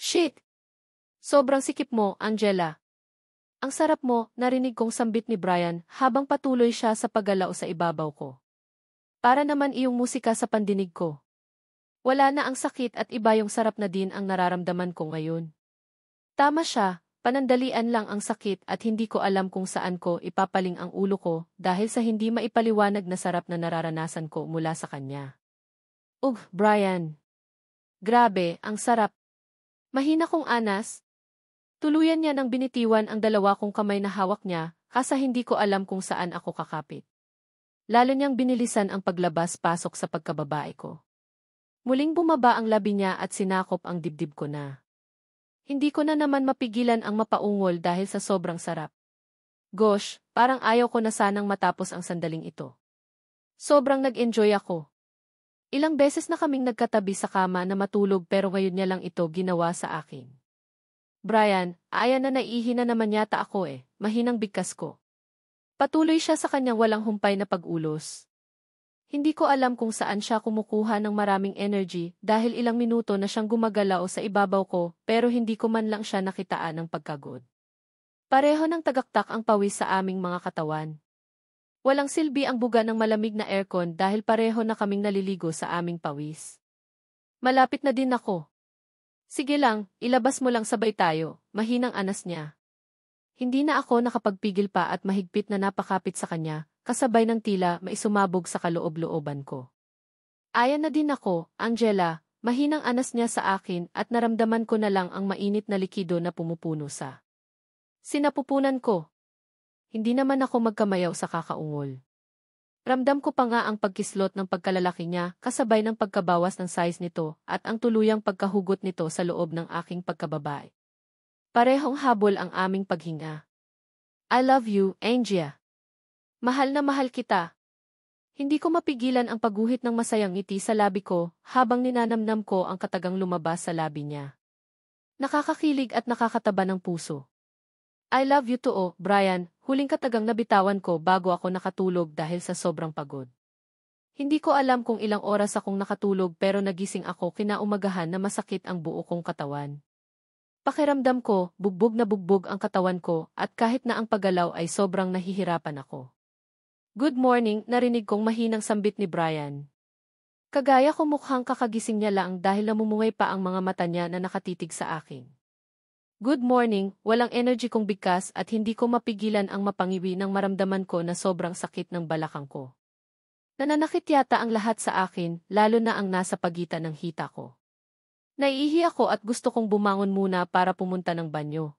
Shit! Sobrang sikip mo, Angela. Ang sarap mo, narinig kong sambit ni Brian habang patuloy siya sa paggalaw sa ibabaw ko. Para naman iyong musika sa pandinig ko. Wala na ang sakit at iba yung sarap na din ang nararamdaman ko ngayon. Tama siya, panandalian lang ang sakit at hindi ko alam kung saan ko ipapaling ang ulo ko dahil sa hindi maipaliwanag na sarap na nararanasan ko mula sa kanya. Ugh, Brian. Grabe, ang sarap. Mahina kong anas. Tuluyan niya nang binitiwan ang dalawa kong kamay na hawak niya, kasa hindi ko alam kung saan ako kakapit. Lalo niyang binilisan ang paglabas-pasok sa pagkababae ko. Muling bumaba ang labi niya at sinakop ang dibdib ko na. Hindi ko na naman mapigilan ang mapaungol dahil sa sobrang sarap. Gosh, parang ayaw ko na sanang matapos ang sandaling ito. Sobrang nag-enjoy ako. Ilang beses na kaming nagkatabi sa kama na matulog pero ngayon niya lang ito ginawa sa akin. Brian, ayan na naihi na naman yata ako mahinang bigkas ko. Patuloy siya sa kanyang walang humpay na pag-ulos. Hindi ko alam kung saan siya kumukuha ng maraming energy dahil ilang minuto na siyang gumagalaw sa ibabaw ko pero hindi ko man lang siya nakitaan ng pagkagod. Pareho ng tagaktak ang pawis sa aming mga katawan. Walang silbi ang buga ng malamig na aircon dahil pareho na kaming naliligo sa aming pawis. Malapit na din ako. Sige lang, ilabas mo lang sabay tayo, mahinang anas niya. Hindi na ako nakapagpigil pa at mahigpit na napakapit sa kanya. Kasabay ng tila maisumabog sa kaloob-looban ko. Ayan na din ako, Angela, mahinang anas niya sa akin at naramdaman ko na lang ang mainit na likido na pumupuno sa sinapupunan ko. Hindi naman ako magkamayaw sa kakaungol. Ramdam ko pa nga ang pagkislot ng pagkalalaki niya kasabay ng pagkabawas ng size nito at ang tuluyang pagkahugot nito sa loob ng aking pagkababae. Parehong habol ang aming paghinga. I love you, Angia. Mahal na mahal kita. Hindi ko mapigilan ang pagguhit ng masayang ngiti sa labi ko habang ninanamnam ko ang katagang lumabas sa labi niya. Nakakakilig at nakakataba ng puso. I love you too, Brian, huling katagang nabitawan ko bago ako nakatulog dahil sa sobrang pagod. Hindi ko alam kung ilang oras akong nakatulog pero nagising ako kinaumagahan na masakit ang buo kong katawan. Pakiramdam ko, bugbog na bugbog ang katawan ko at kahit na ang paggalaw ay sobrang nahihirapan ako. Good morning, narinig kong mahinang sambit ni Brian. Kagaya ko mukhang kakagising niya lang dahil namumungay pa ang mga mata niya na nakatitig sa akin. Good morning, walang energy kong bigkas at hindi ko mapigilan ang mapangiwi nang maramdaman ko na sobrang sakit ng balakang ko. Nananakit yata ang lahat sa akin, lalo na ang nasa pagitan ng hita ko. Naiihi ako at gusto kong bumangon muna para pumunta ng banyo.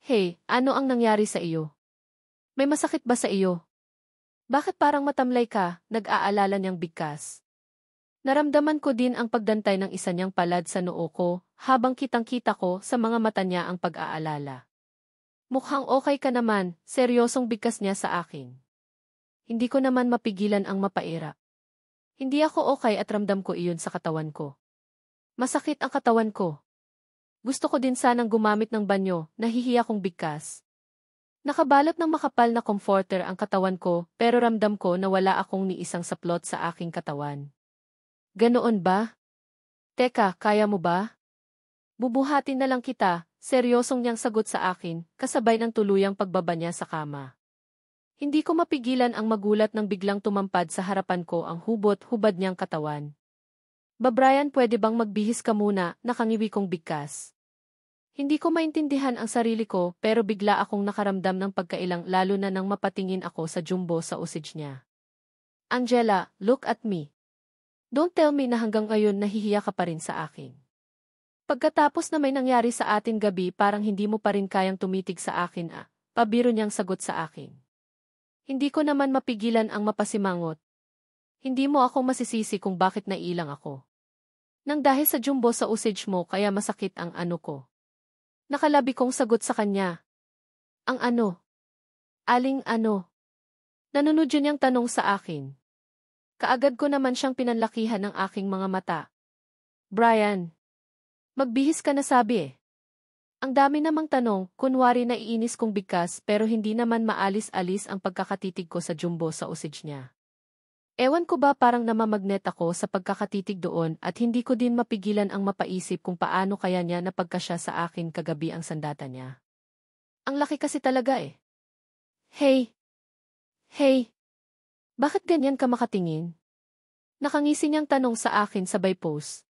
Hey, ano ang nangyari sa iyo? May masakit ba sa iyo? Bakit parang matamlay ka, nag-aalala niyang bigkas? Naramdaman ko din ang pagdantay ng isa niyang palad sa noo ko, habang kitang-kita ko sa mga mata niya ang pag-aalala. Mukhang okay ka naman, seryosong bigkas niya sa akin. Hindi ko naman mapigilan ang mapaira. Hindi ako okay at ramdam ko iyon sa katawan ko. Masakit ang katawan ko. Gusto ko din sanang gumamit ng banyo, nahihiya kong bigkas. Nakabalot ng makapal na comforter ang katawan ko pero ramdam ko na wala akong ni isang saplot sa aking katawan. Ganoon ba? Teka, kaya mo ba? Bubuhatin na lang kita, seryosong niyang sagot sa akin, kasabay ng tuluyang pagbaba niya sa kama. Hindi ko mapigilan ang magulat nang biglang tumampad sa harapan ko ang hubot-hubad niyang katawan. Ba Brian, pwede bang magbihis ka muna, nakangiwi kong bigkas. Hindi ko maintindihan ang sarili ko pero bigla akong nakaramdam ng pagkailang lalo na nang mapatingin ako sa jumbo sa usage niya. Angela, look at me. Don't tell me na hanggang ngayon nahihiya ka pa rin sa akin. Pagkatapos na may nangyari sa atin gabi parang hindi mo pa rin kayang tumitig sa akin pabiro niyang sagot sa akin. Hindi ko naman mapigilan ang mapasimangot. Hindi mo ako masisisi kung bakit nailang ako. Nang dahil sa jumbo sa usage mo kaya masakit ang ano ko. Nakalabi kong sagot sa kanya. Ang ano? Aling ano? Nanunod yun niyang tanong sa akin. Kaagad ko naman siyang pinanlakihan ng aking mga mata. Brian, magbihis ka na sabi Ang dami namang tanong, kunwari naiinis kong bigkas pero hindi naman maalis-alis ang pagkakatitig ko sa jumbo sa usage niya. Ewan ko ba parang namamagnet ako sa pagkakatitig doon at hindi ko din mapigilan ang mapaisip kung paano kaya niya napagkasya sa akin kagabi ang sandata niya. Ang laki kasi talaga eh. Hey! Hey! Bakit ganyan ka makatingin? Nakangisi niyang tanong sa akin sabay pose.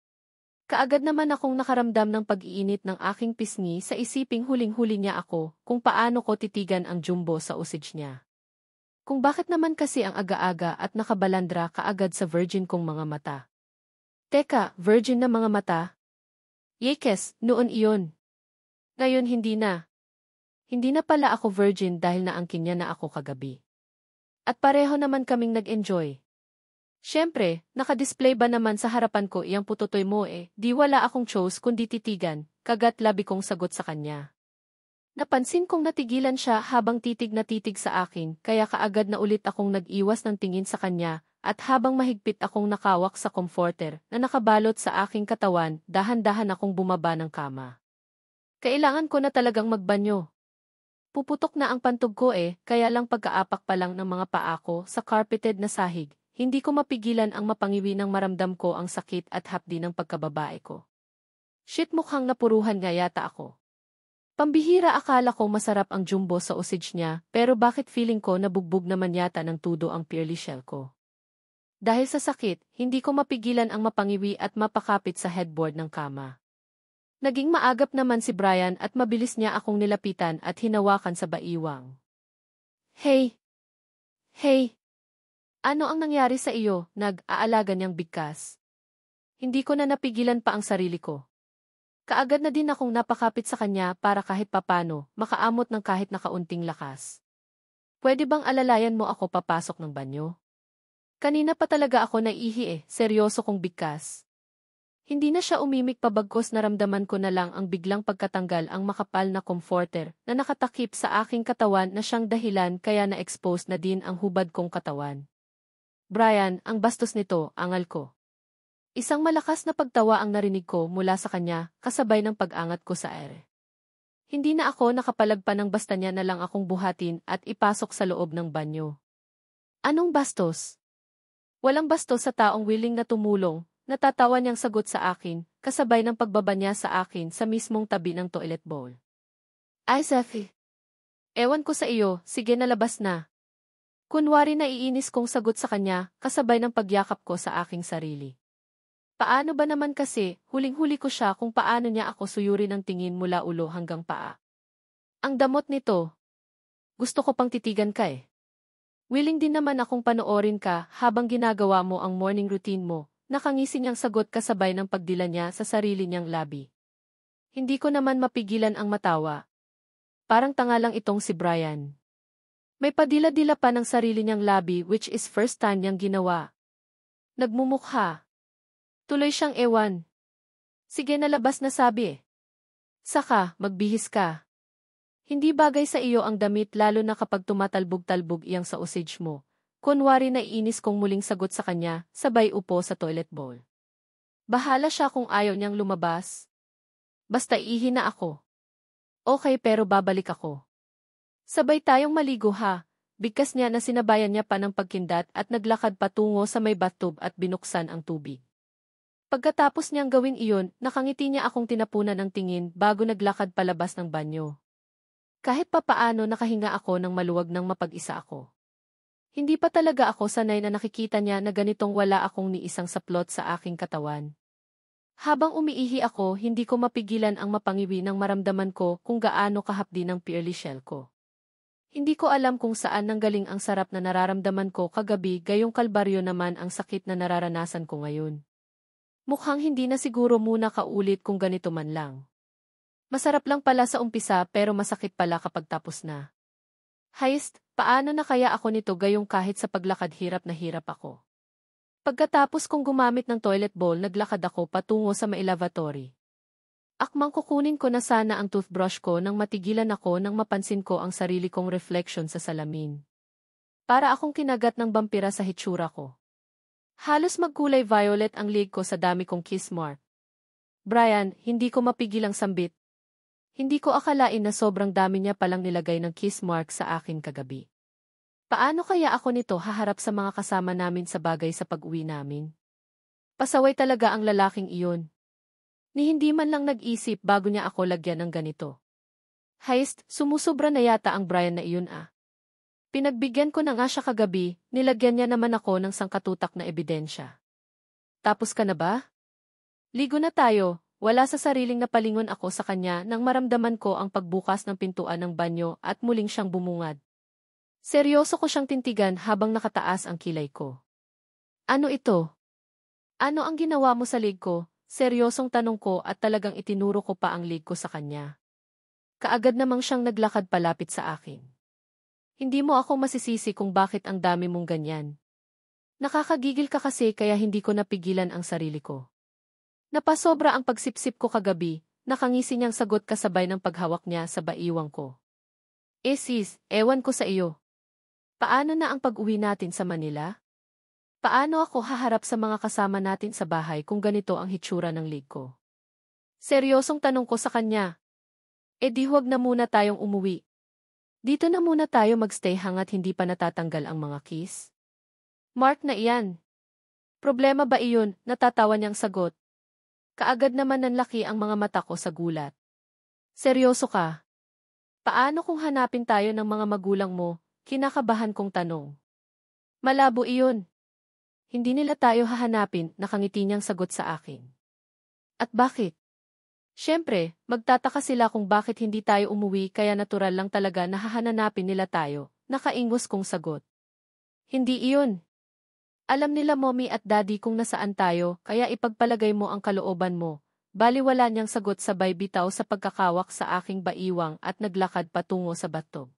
Kaagad naman akong nakaramdam ng pag-iinit ng aking pisngi sa isiping huling-huli niya ako kung paano ko titigan ang jumbo sa usage niya. Kung bakit naman kasi ang aga-aga at nakabalandra kaagad sa virgin kong mga mata. Teka, virgin na mga mata? Yekes, noon iyon. Ngayon hindi na. Hindi na pala ako virgin dahil naangkin niya na ako kagabi. At pareho naman kaming nag-enjoy. Siyempre, nakadisplay ba naman sa harapan ko iyang putotoy mo eh, di wala akong choice kundi titigan, kagat labi kong sagot sa kanya. Napansin kong natigilan siya habang titig na titig sa akin, kaya kaagad na ulit akong nag-iwas ng tingin sa kanya, at habang mahigpit akong nakawak sa comforter na nakabalot sa aking katawan, dahan-dahan akong bumaba ng kama. Kailangan ko na talagang magbanyo. Puputok na ang pantog ko eh, kaya lang pagkaapak pa lang ng mga paa ko sa carpeted na sahig. Hindi ko mapigilan ang mapangiwi ng maramdam ko ang sakit at hapdi ng pagkababae ko. Shit, mukhang napuruhan nga yata ako. Pambihira, akala ko masarap ang jumbo sa usage niya, pero bakit feeling ko nabugbog naman yata ng tudo ang pearly shell ko? Dahil sa sakit, hindi ko mapigilan ang mapangiwi at mapakapit sa headboard ng kama. Naging maagap naman si Brian at mabilis niya akong nilapitan at hinawakan sa baiwang. Hey! Hey! Ano ang nangyari sa iyo? Nag-aalaga niyang bigkas. Hindi ko na napigilan pa ang sarili ko. Kaagad na din akong napakapit sa kanya para kahit papano, makaamot ng kahit nakaunting lakas. Pwede bang alalayan mo ako papasok ng banyo? Kanina pa talaga ako naihi eh, seryoso kong bigkas. Hindi na siya umimik pabagkos naramdaman ko na lang ang biglang pagkatanggal ang makapal na comforter na nakatakip sa aking katawan na siyang dahilan kaya na-expose na din ang hubad kong katawan. Brian, ang bastos nito, angal ko. Isang malakas na pagtawa ang narinig ko mula sa kanya, kasabay ng pag-angat ko sa ere. Hindi na ako nakapalagpa ng basta niya na lang akong buhatin at ipasok sa loob ng banyo. Anong bastos? Walang bastos sa taong willing na tumulong, natatawa niyang sagot sa akin, kasabay ng pagbaba niya sa akin sa mismong tabi ng toilet bowl. Ay, Seffi. Ewan ko sa iyo, sige na labas na. Kunwari naiinis kong sagot sa kanya, kasabay ng pagyakap ko sa aking sarili. Paano ba naman kasi, huling-huli ko siya kung paano niya ako suyurin ng tingin mula ulo hanggang paa. Ang damot nito. Gusto ko pang titigan ka eh. Willing din naman akong panoorin ka habang ginagawa mo ang morning routine mo, nakangisi niyang sagot kasabay ng pagdila niya sa sarili niyang labi. Hindi ko naman mapigilan ang matawa. Parang tanga lang itong si Brian. May padila-dila pa ng sarili niyang labi which is first time niyang ginawa. Nagmumukha. Tuloy siyang ewan. Sige na labas na sabi eh. Saka, magbihis ka. Hindi bagay sa iyo ang damit lalo na kapag tumatalbog-talbog iyang sa usage mo. Kunwari naiinis kong muling sagot sa kanya, sabay upo sa toilet bowl. Bahala siya kung ayaw niyang lumabas. Basta ihi na ako. Okay pero babalik ako. Sabay tayong maligo ha, bigkas niya na sinabayan niya pa ng pagkindat at naglakad patungo sa may bathtub at binuksan ang tubig. Pagkatapos niyang gawin iyon, nakangiti niya akong tinapunan ng tingin bago naglakad palabas ng banyo. Kahit papaano nakahinga ako ng maluwag nang mapag-isa ako. Hindi pa talaga ako sanay na nakikita niya na ganitong wala akong ni isang saplot sa aking katawan. Habang umiihi ako, hindi ko mapigilan ang mapangiwi nang maramdaman ko kung gaano kahapdi ng pearly shell ko. Hindi ko alam kung saan nanggaling ang sarap na nararamdaman ko kagabi gayong kalbaryo naman ang sakit na nararanasan ko ngayon. Mukhang hindi na siguro muna kaulit kung ganito man lang. Masarap lang pala sa umpisa pero masakit pala kapag tapos na. Heist, paano na kaya ako nito gayong kahit sa paglakad hirap na hirap ako? Pagkatapos kong gumamit ng toilet bowl naglakad ako patungo sa may lavatory. Akmang kukunin ko na sana ang toothbrush ko nang matigilan ako nang mapansin ko ang sarili kong reflection sa salamin. Para akong kinagat ng vampira sa hitsura ko. Halos magkulay violet ang leg ko sa dami kong kiss mark. Brian, hindi ko mapigilang sambit. Hindi ko akalain na sobrang dami niya palang nilagay ng kiss mark sa akin kagabi. Paano kaya ako nito haharap sa mga kasama namin sa bagay sa pag-uwi namin? Pasaway talaga ang lalaking iyon. Ni hindi man lang nag-isip bago niya ako lagyan ng ganito. Heist, sumusobra na yata ang Brian na iyon ah. Pinagbigyan ko na nga siya kagabi, nilagyan niya naman ako ng sangkatutak na ebidensya. Tapos ka na ba? Ligo na tayo, wala sa sariling napalingon ako sa kanya nang maramdaman ko ang pagbukas ng pintuan ng banyo at muling siyang bumungad. Seryoso ko siyang tintigan habang nakataas ang kilay ko. Ano ito? Ano ang ginawa mo sa lig ko? Seryosong tanong ko at talagang itinuro ko pa ang lig ko sa kanya. Kaagad namang siyang naglakad palapit sa akin. Hindi mo ako masisisi kung bakit ang dami mong ganyan. Nakakagigil ka kasi kaya hindi ko napigilan ang sarili ko. Napasobra ang pagsipsip ko kagabi, nakangisi niyang sagot kasabay ng paghawak niya sa baiwang ko. Sis, ewan ko sa iyo. Paano na ang pag-uwi natin sa Manila? Paano ako haharap sa mga kasama natin sa bahay kung ganito ang hitsura ng lig ko? Seryosong tanong ko sa kanya. Di huwag na muna tayong umuwi. Dito na muna tayo magstay hanggat hindi pa natatanggal ang mga keys. Mark na iyan. Problema ba iyon? Natatawa niyang sagot. Kaagad naman nanlaki ang mga mata ko sa gulat. Seryoso ka? Paano kung hanapin tayo ng mga magulang mo? Kinakabahan kong tanong. Malabo iyon. Hindi nila tayo hahanapin, nakangiti niyang sagot sa akin. At bakit? Siyempre, magtataka sila kung bakit hindi tayo umuwi kaya natural lang talaga na hahanapin nila tayo, nakaingos kong sagot. Hindi iyon. Alam nila mommy at daddy kung nasaan tayo kaya ipagpalagay mo ang kalooban mo. Baliwala niyang sagot sabay bitaw sa pagkakawak sa aking baiwang at naglakad patungo sa bathtub.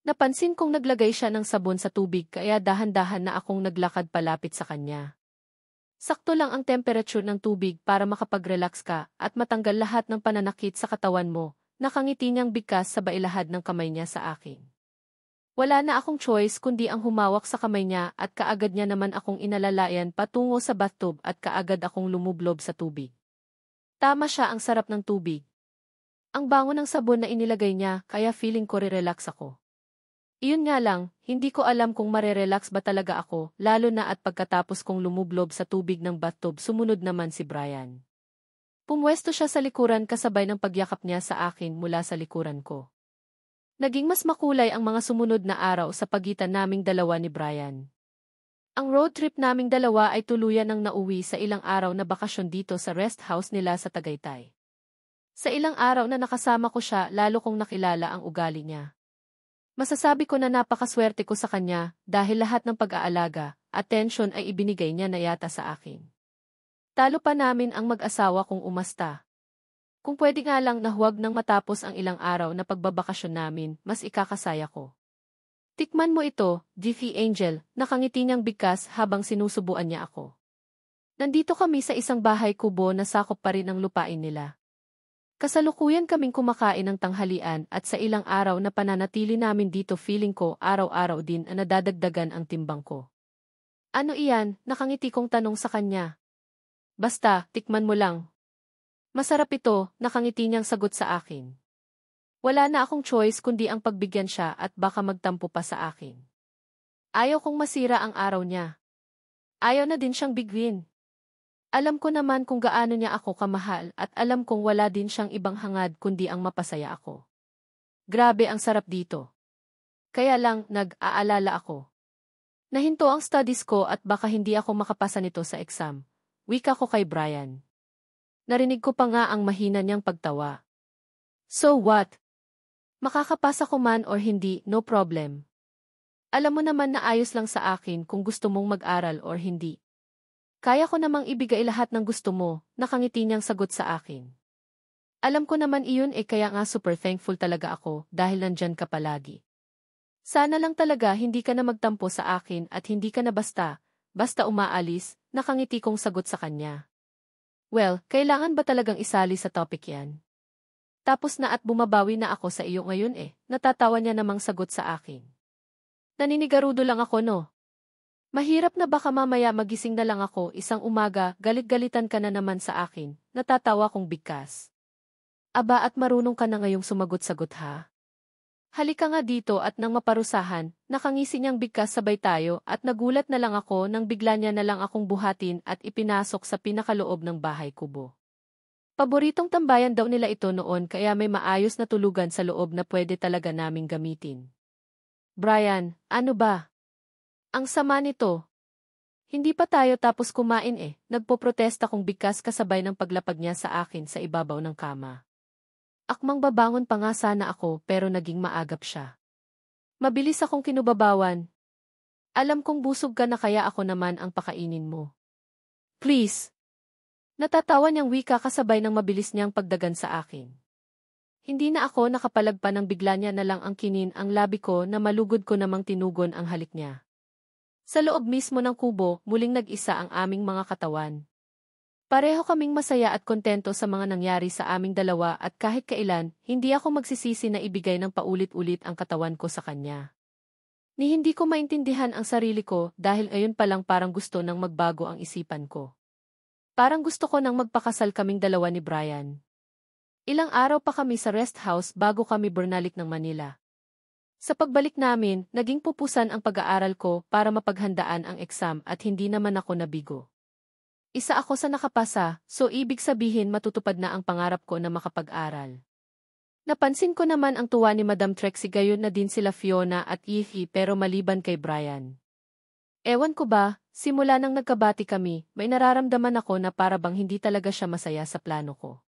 Napansin kong naglagay siya ng sabon sa tubig kaya dahan-dahan na akong naglakad palapit sa kanya. Sakto lang ang temperature ng tubig para makapag-relax ka at matanggal lahat ng pananakit sa katawan mo, nakangiti niyang bigkas sa bailahad ng kamay niya sa akin. Wala na akong choice kundi ang humawak sa kamay niya at kaagad niya naman akong inalalayan patungo sa bathtub at kaagad akong lumublob sa tubig. Tama siya, ang sarap ng tubig. Ang bango ng sabon na inilagay niya kaya feeling ko re-relax ako. Iyon nga lang, hindi ko alam kung marerelax ba talaga ako, lalo na at pagkatapos kong lumublob sa tubig ng bathtub sumunod naman si Brian. Pumwesto siya sa likuran kasabay ng pagyakap niya sa akin mula sa likuran ko. Naging mas makulay ang mga sumunod na araw sa pagitan naming dalawa ni Brian. Ang road trip naming dalawa ay tuluyan ng nauwi sa ilang araw na bakasyon dito sa rest house nila sa Tagaytay. Sa ilang araw na nakasama ko siya lalo kong nakilala ang ugali niya. Masasabi ko na napakaswerte ko sa kanya dahil lahat ng pag-aalaga, atensyon ay ibinigay niya na yata sa akin. Talo pa namin ang mag-asawa kung umasta. Kung pwede nga lang na huwag nang matapos ang ilang araw na pagbabakasyon namin, mas ikakasaya ko. Tikman mo ito, Jiffy Angel, nakangiti niyang bigkas habang sinusubuan niya ako. Nandito kami sa isang bahay kubo na sakop pa rin ang lupain nila. Kasalukuyan kaming kumakain ng tanghalian at sa ilang araw na pananatili namin dito feeling ko araw-araw din na nadadagdagan ang timbang ko. Ano iyan? Nakangiti kong tanong sa kanya. Basta, tikman mo lang. Masarap ito, nakangiti niyang sagot sa akin. Wala na akong choice kundi ang pagbigyan siya at baka magtampo pa sa akin. Ayaw kong masira ang araw niya. Ayaw na din siyang bigwin. Alam ko naman kung gaano niya ako kamahal at alam kong wala din siyang ibang hangad kundi ang mapasaya ako. Grabe ang sarap dito. Kaya lang, nag-aalala ako. Nahinto ang studies ko at baka hindi ako makapasa nito sa exam. Wika ko kay Brian. Narinig ko pa nga ang mahina niyang pagtawa. So what? Makakapasa ko man or hindi, no problem. Alam mo naman na ayos lang sa akin kung gusto mong mag-aral or hindi. Kaya ko namang ibigay lahat ng gusto mo, nakangiti niyang sagot sa akin. Alam ko naman iyon kaya nga super thankful talaga ako dahil nandyan ka palagi. Sana lang talaga hindi ka na magtampo sa akin at hindi ka na basta umaalis, nakangiti kong sagot sa kanya. Well, kailangan ba talagang isali sa topic yan? Tapos na at bumabawi na ako sa iyo ngayon natatawa niya namang sagot sa akin. Naninigarudo lang ako no. Mahirap na baka mamaya magising na lang ako isang umaga, galit-galitan ka na naman sa akin, natatawa kong bigkas. Aba at marunong ka na ngayong sumagot-sagot ha? Halika nga dito at nang maparusahan, nakangisi niyang bigkas sabay tayo at nagulat na lang ako nang bigla niya na lang akong buhatin at ipinasok sa pinakaloob ng bahay kubo. Paboritong tambayan daw nila ito noon kaya may maayos na tulugan sa loob na pwede talaga naming gamitin. Brian, ano ba? Ang sama nito. Hindi pa tayo tapos kumain nagpoprotesta kung bigkas kasabay ng paglapag niya sa akin sa ibabaw ng kama. Akmang babangon pa nga sana ako pero naging maagap siya. Mabilis akong kinubabawan. Alam kong busog ka na kaya ako naman ang pakainin mo. Please. Natatawa niyang wika kasabay ng mabilis niyang pagdagan sa akin. Hindi na ako nakapalagpa nang bigla niya na lang ang kinin ang labi ko na malugod ko namang tinugon ang halik niya. Sa loob mismo ng kubo, muling nag-isa ang aming mga katawan. Pareho kaming masaya at kontento sa mga nangyari sa aming dalawa at kahit kailan, hindi ako magsisisi na ibigay ng paulit-ulit ang katawan ko sa kanya. Ni hindi ko maintindihan ang sarili ko dahil ngayon pa lang parang gusto nang magbago ang isipan ko. Parang gusto ko nang magpakasal kaming dalawa ni Brian. Ilang araw pa kami sa rest house bago kami burnalik ng Manila. Sa pagbalik namin, naging pupusan ang pag-aaral ko para mapaghandaan ang exam at hindi naman ako nabigo. Isa ako sa nakapasa, so ibig sabihin matutupad na ang pangarap ko na makapag-aral. Napansin ko naman ang tuwa ni Madam Trixie gayon na din sila Fiona at Evie pero maliban kay Brian. Ewan ko ba, simula nang nagkabati kami, may nararamdaman ako na para bang hindi talaga siya masaya sa plano ko.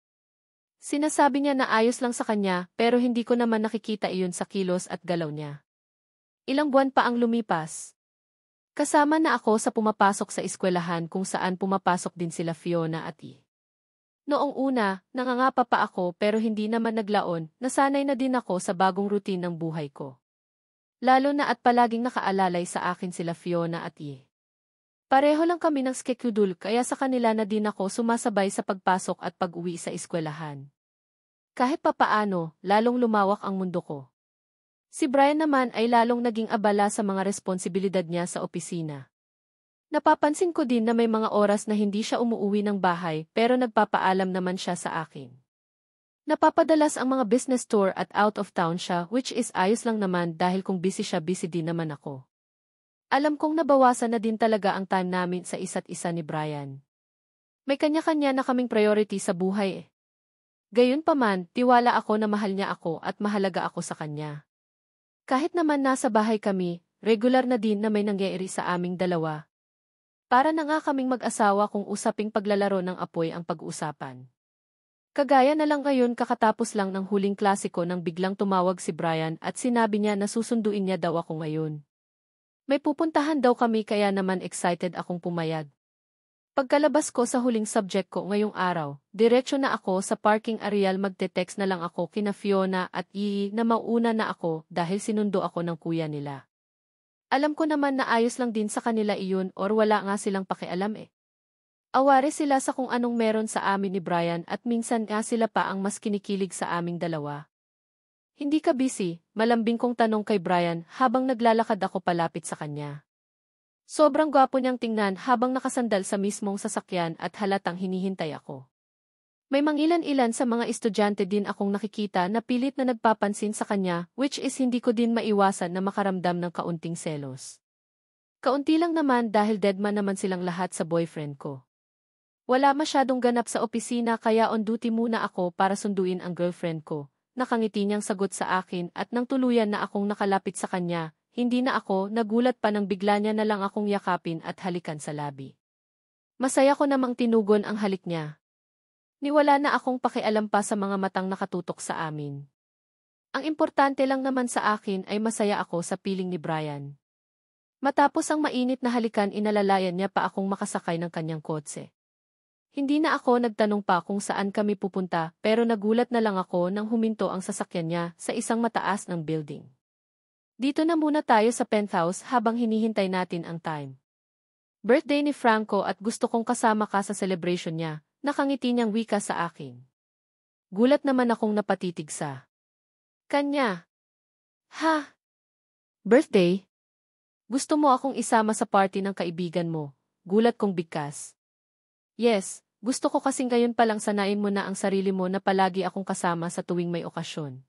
Sinasabi niya na ayos lang sa kanya pero hindi ko naman nakikita iyon sa kilos at galaw niya. Ilang buwan pa ang lumipas. Kasama na ako sa pumapasok sa eskwelahan kung saan pumapasok din sila Fiona at E. Noong una, nangangapa pa ako pero hindi naman naglaon, nasanay na din ako sa bagong routine ng buhay ko. Lalo na at palaging nakaalalay sa akin sila Fiona at E. Pareho lang kami ng schedule kaya sa kanila na din ako sumasabay sa pagpasok at pag-uwi sa eskwelahan. Kahit papaano, lalong lumawak ang mundo ko. Si Brian naman ay lalong naging abala sa mga responsibilidad niya sa opisina. Napapansin ko din na may mga oras na hindi siya umuuwi ng bahay pero nagpapaalam naman siya sa akin. Napapadalas ang mga business tour at out of town siya which is ayos lang naman dahil kung busy siya busy din naman ako. Alam kong nabawasan na din talaga ang time namin sa isa't isa ni Brian. May kanya-kanya na kaming priority sa buhay Gayunpaman, tiwala ako na mahal niya ako at mahalaga ako sa kanya. Kahit naman nasa bahay kami, regular na din na may nangyayari sa aming dalawa. Para na nga kaming mag-asawa kung usaping paglalaro ng apoy ang pag-uusapan. Kagaya na lang ngayon kakatapos lang ng huling klasiko nang biglang tumawag si Brian at sinabi niya na susunduin niya daw ako ngayon. May pupuntahan daw kami kaya naman excited akong pumayag. Pagkalabas ko sa huling subject ko ngayong araw, diretso na ako sa parking areal magte-text na lang ako kina Fiona at Yi na mauna na ako dahil sinundo ako ng kuya nila. Alam ko naman na ayos lang din sa kanila iyon or wala nga silang pakialam Aware sila sa kung anong meron sa amin ni Brian at minsan nga sila pa ang mas kinikilig sa aming dalawa. Hindi ka busy, malambing kong tanong kay Brian habang naglalakad ako palapit sa kanya. Sobrang gwapo niyang tingnan habang nakasandal sa mismong sasakyan at halatang hinihintay ako. May mangilan-ilan sa mga estudyante din akong nakikita na pilit na nagpapansin sa kanya which is hindi ko din maiwasan na makaramdam ng kaunting selos. Kaunti lang naman dahil deadman naman silang lahat sa boyfriend ko. Wala masyadong ganap sa opisina kaya on duty muna ako para sunduin ang girlfriend ko. Nakangiti niyang sagot sa akin at nang tuluyan na akong nakalapit sa kanya, hindi na ako nagulat pa nang bigla niya na lang akong yakapin at halikan sa labi. Masaya ko namang tinugon ang halik niya. Niwala na akong pakialam pa sa mga matang nakatutok sa amin. Ang importante lang naman sa akin ay masaya ako sa piling ni Brian. Matapos ang mainit na halikan inalalayan niya pa akong makasakay ng kanyang kotse. Hindi na ako nagtanong pa kung saan kami pupunta pero nagulat na lang ako nang huminto ang sasakyan niya sa isang mataas ng building. Dito na muna tayo sa penthouse habang hinihintay natin ang time. Birthday ni Franco at gusto kong kasama ka sa celebration niya, nakangiti niyang wika sa akin. Gulat naman akong napatitig sa kanya. Ha? Birthday? Gusto mo akong isama sa party ng kaibigan mo? Gulat kong bigkas. Yes, gusto ko kasing ngayon palang sanayin mo na ang sarili mo na palagi akong kasama sa tuwing may okasyon.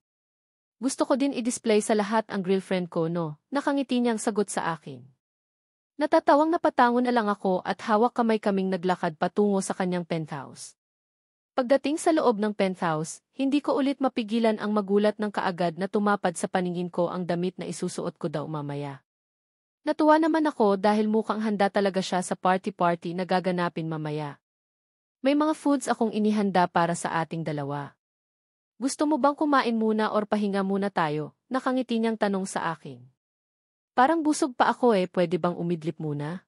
Gusto ko din i-display sa lahat ang girlfriend ko no, nakangiti niyang sagot sa akin. Natatawang napatango na lang ako at hawak kamay kaming naglakad patungo sa kanyang penthouse. Pagdating sa loob ng penthouse, hindi ko ulit mapigilan ang magulat ng kaagad na tumapad sa paningin ko ang damit na isusuot ko daw mamaya. Natuwa naman ako dahil mukhang handa talaga siya sa party-party na gaganapin mamaya. May mga foods akong inihanda para sa ating dalawa. Gusto mo bang kumain muna or pahinga muna tayo? Nakangiti niyang tanong sa akin. Parang busog pa ako pwede bang umidlip muna?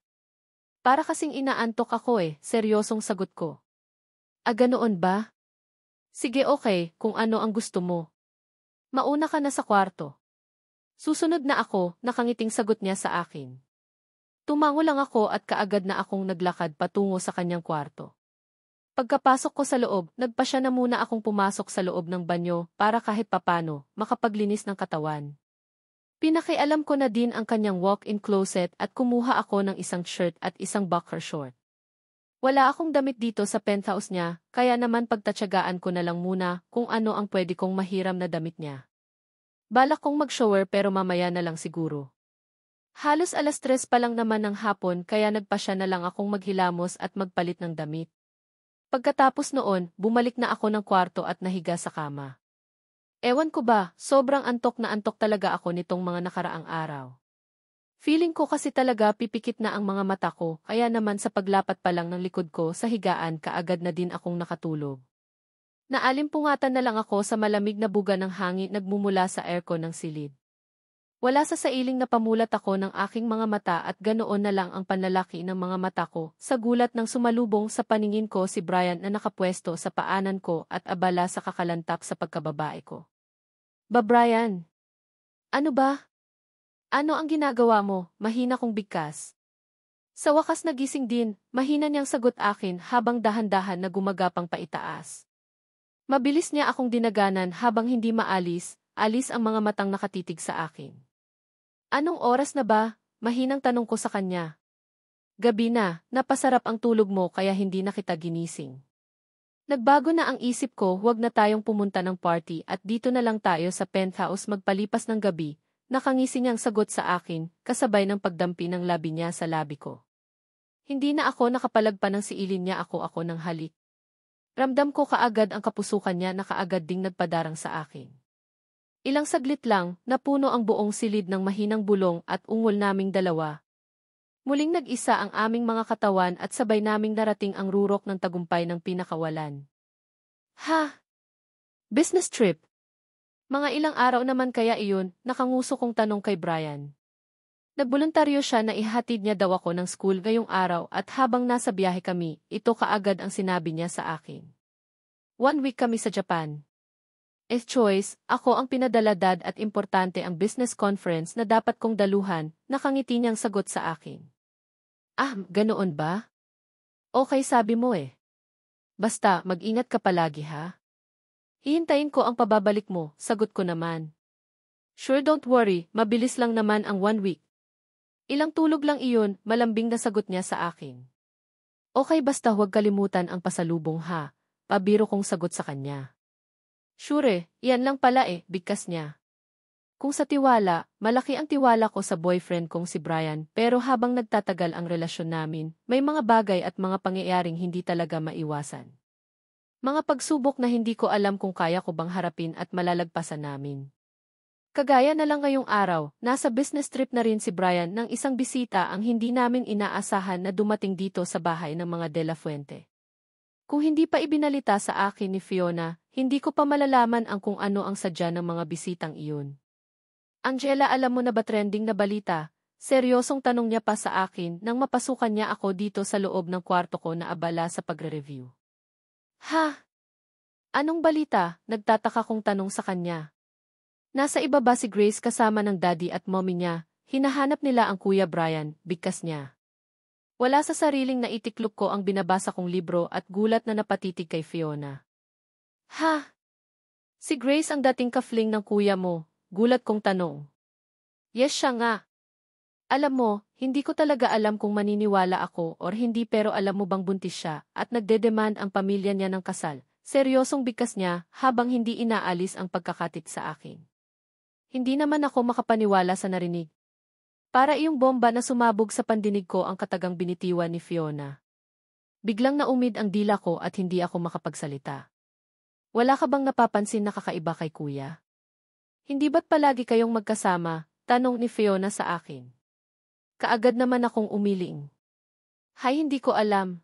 Para kasing inaantok ako seryosong sagot ko. Ganoon ba? Sige okay, kung ano ang gusto mo. Mauna ka na sa kwarto. Susunod na ako, nakangiting sagot niya sa akin. Tumango lang ako at kaagad na akong naglakad patungo sa kanyang kwarto. Pagkapasok ko sa loob, nagpasya na muna akong pumasok sa loob ng banyo para kahit papano, makapaglinis ng katawan. Pinakialam ko na din ang kanyang walk-in closet at kumuha ako ng isang shirt at isang boxer short. Wala akong damit dito sa penthouse niya, kaya naman pagtatsagaan ko na lang muna kung ano ang pwede kong mahiram na damit niya. Balak kong mag-shower pero mamaya na lang siguro. Halos 3:00 pa lang naman ng hapon kaya nagpasya na lang akong maghilamos at magpalit ng damit. Pagkatapos noon, bumalik na ako ng kwarto at nahiga sa kama. Ewan ko ba, sobrang antok na antok talaga ako nitong mga nakaraang araw. Feeling ko kasi talaga pipikit na ang mga mata ko, kaya naman sa paglapat pa lang ng likod ko sa higaan kaagad na din akong nakatulog. Naalimpungatan na lang ako sa malamig na buga ng hangin nagmumula sa aircon ng silid. Wala sa sailing na pamulat ako ng aking mga mata at ganoon na lang ang panlalaki ng mga mata ko sa gulat ng sumalubong sa paningin ko si Brian na nakapwesto sa paanan ko at abala sa kakalantap sa pagkababae ko. Ba Brian? Ano ba? Ano ang ginagawa mo? Mahina kong bigkas. Sa wakas nagising din, mahina niyang sagot akin habang dahan-dahan na gumagapang paitaas. Mabilis niya akong dinaganan habang hindi alis ang mga matang nakatitig sa akin. Anong oras na ba? Mahinang tanong ko sa kanya. Gabi na, napasarap ang tulog mo kaya hindi na kita ginising. Nagbago na ang isip ko, huwag na tayong pumunta ng party at dito na lang tayo sa penthouse magpalipas ng gabi, nakangisi niyang sagot sa akin, kasabay ng pagdampi ng labi niya sa labi ko. Hindi na ako nakapalagpan ng siilin niya ako ng halik. Ramdam ko kaagad ang kapusukan niya na kaagad ding nagpadarang sa akin. Ilang saglit lang, napuno ang buong silid ng mahinang bulong at ungol naming dalawa. Muling nag-isa ang aming mga katawan at sabay naming narating ang rurok ng tagumpay ng pinakawalan. Ha? Business trip? Mga ilang araw naman kaya iyon, nakanguso kong tanong kay Brian. Nagboluntaryo siya na ihatid niya daw ako ng school ngayong araw at habang nasa biyahe kami, ito kaagad ang sinabi niya sa akin. 1 week kami sa Japan. Choice, ako ang pinadaladad at importante ang business conference na dapat kong daluhan, nakangiti niyang sagot sa akin. Ganoon ba? Okay sabi mo Basta, mag-ingat ka palagi ha. Hihintayin ko ang pababalik mo, sagot ko naman. Sure don't worry, mabilis lang naman ang 1 week. Ilang tulog lang iyon, malambing na sagot niya sa akin. Okay basta huwag kalimutan ang pasalubong ha, pabiro kong sagot sa kanya. Sure, yan lang pala bigkas niya. Kung sa tiwala, malaki ang tiwala ko sa boyfriend kong si Brian pero habang nagtatagal ang relasyon namin, may mga bagay at mga pangyayaring hindi talaga maiwasan. Mga pagsubok na hindi ko alam kung kaya ko bang harapin at malalagpasan namin. Kagaya na lang ngayong araw, nasa business trip na rin si Brian ng isang bisita ang hindi namin inaasahan na dumating dito sa bahay ng mga De La Fuente. Kung hindi pa ibinalita sa akin ni Fiona, hindi ko pa malalaman ang kung ano ang sadya ng mga bisitang iyon. Angela, alam mo na ba trending na balita? Seryosong tanong niya pa sa akin nang mapasukan niya ako dito sa loob ng kwarto ko na abala sa pagre-review. Ha? Anong balita? Nagtataka kong tanong sa kanya. Nasa ibaba si Grace kasama ng daddy at mommy niya, hinahanap nila ang Kuya Brian, bigkas niya. Wala sa sariling naitiklop ko ang binabasa kong libro at gulat na napatitig kay Fiona. Ha? Si Grace ang dating kafling ng kuya mo, gulat kong tanong. Yes siya nga. Alam mo, hindi ko talaga alam kung maniniwala ako or hindi pero alam mo bang buntis siya at nagdedemand ang pamilya niya ng kasal. Seryosong bigkas niya habang hindi inaalis ang pagkakatit sa akin. Hindi naman ako makapaniwala sa narinig. Para iyong bomba na sumabog sa pandinig ko ang katagang binitiwan ni Fiona. Biglang naumid ang dila ko at hindi ako makapagsalita. Wala ka bang napapansin na kakaiba kay kuya? Hindi ba't palagi kayong magkasama? Tanong ni Fiona sa akin. Kaagad naman akong umiling. Hay, hindi ko alam.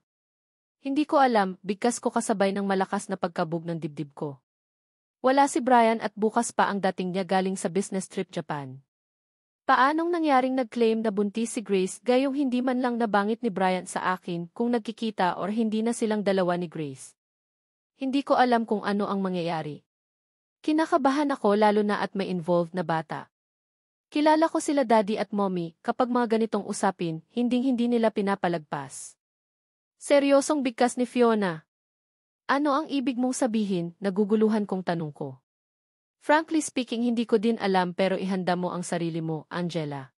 Hindi ko alam, bigkas ko kasabay ng malakas na pagkabog ng dibdib ko. Wala si Brian at bukas pa ang dating niya galing sa business trip Japan. Paanong nangyaring nag-claim na buntis si Grace gayong hindi man lang nabangit ni Brian sa akin kung nagkikita or hindi na silang dalawa ni Grace? Hindi ko alam kung ano ang mangyayari. Kinakabahan ako lalo na at may involved na bata. Kilala ko sila daddy at mommy, kapag mga ganitong usapin, hinding-hindi nila pinapalagpas. Seryosong bigkas ni Fiona. Ano ang ibig mong sabihin? Naguguluhan kong tanong ko. Frankly speaking, hindi ko din alam pero ihanda mo ang sarili mo, Angela.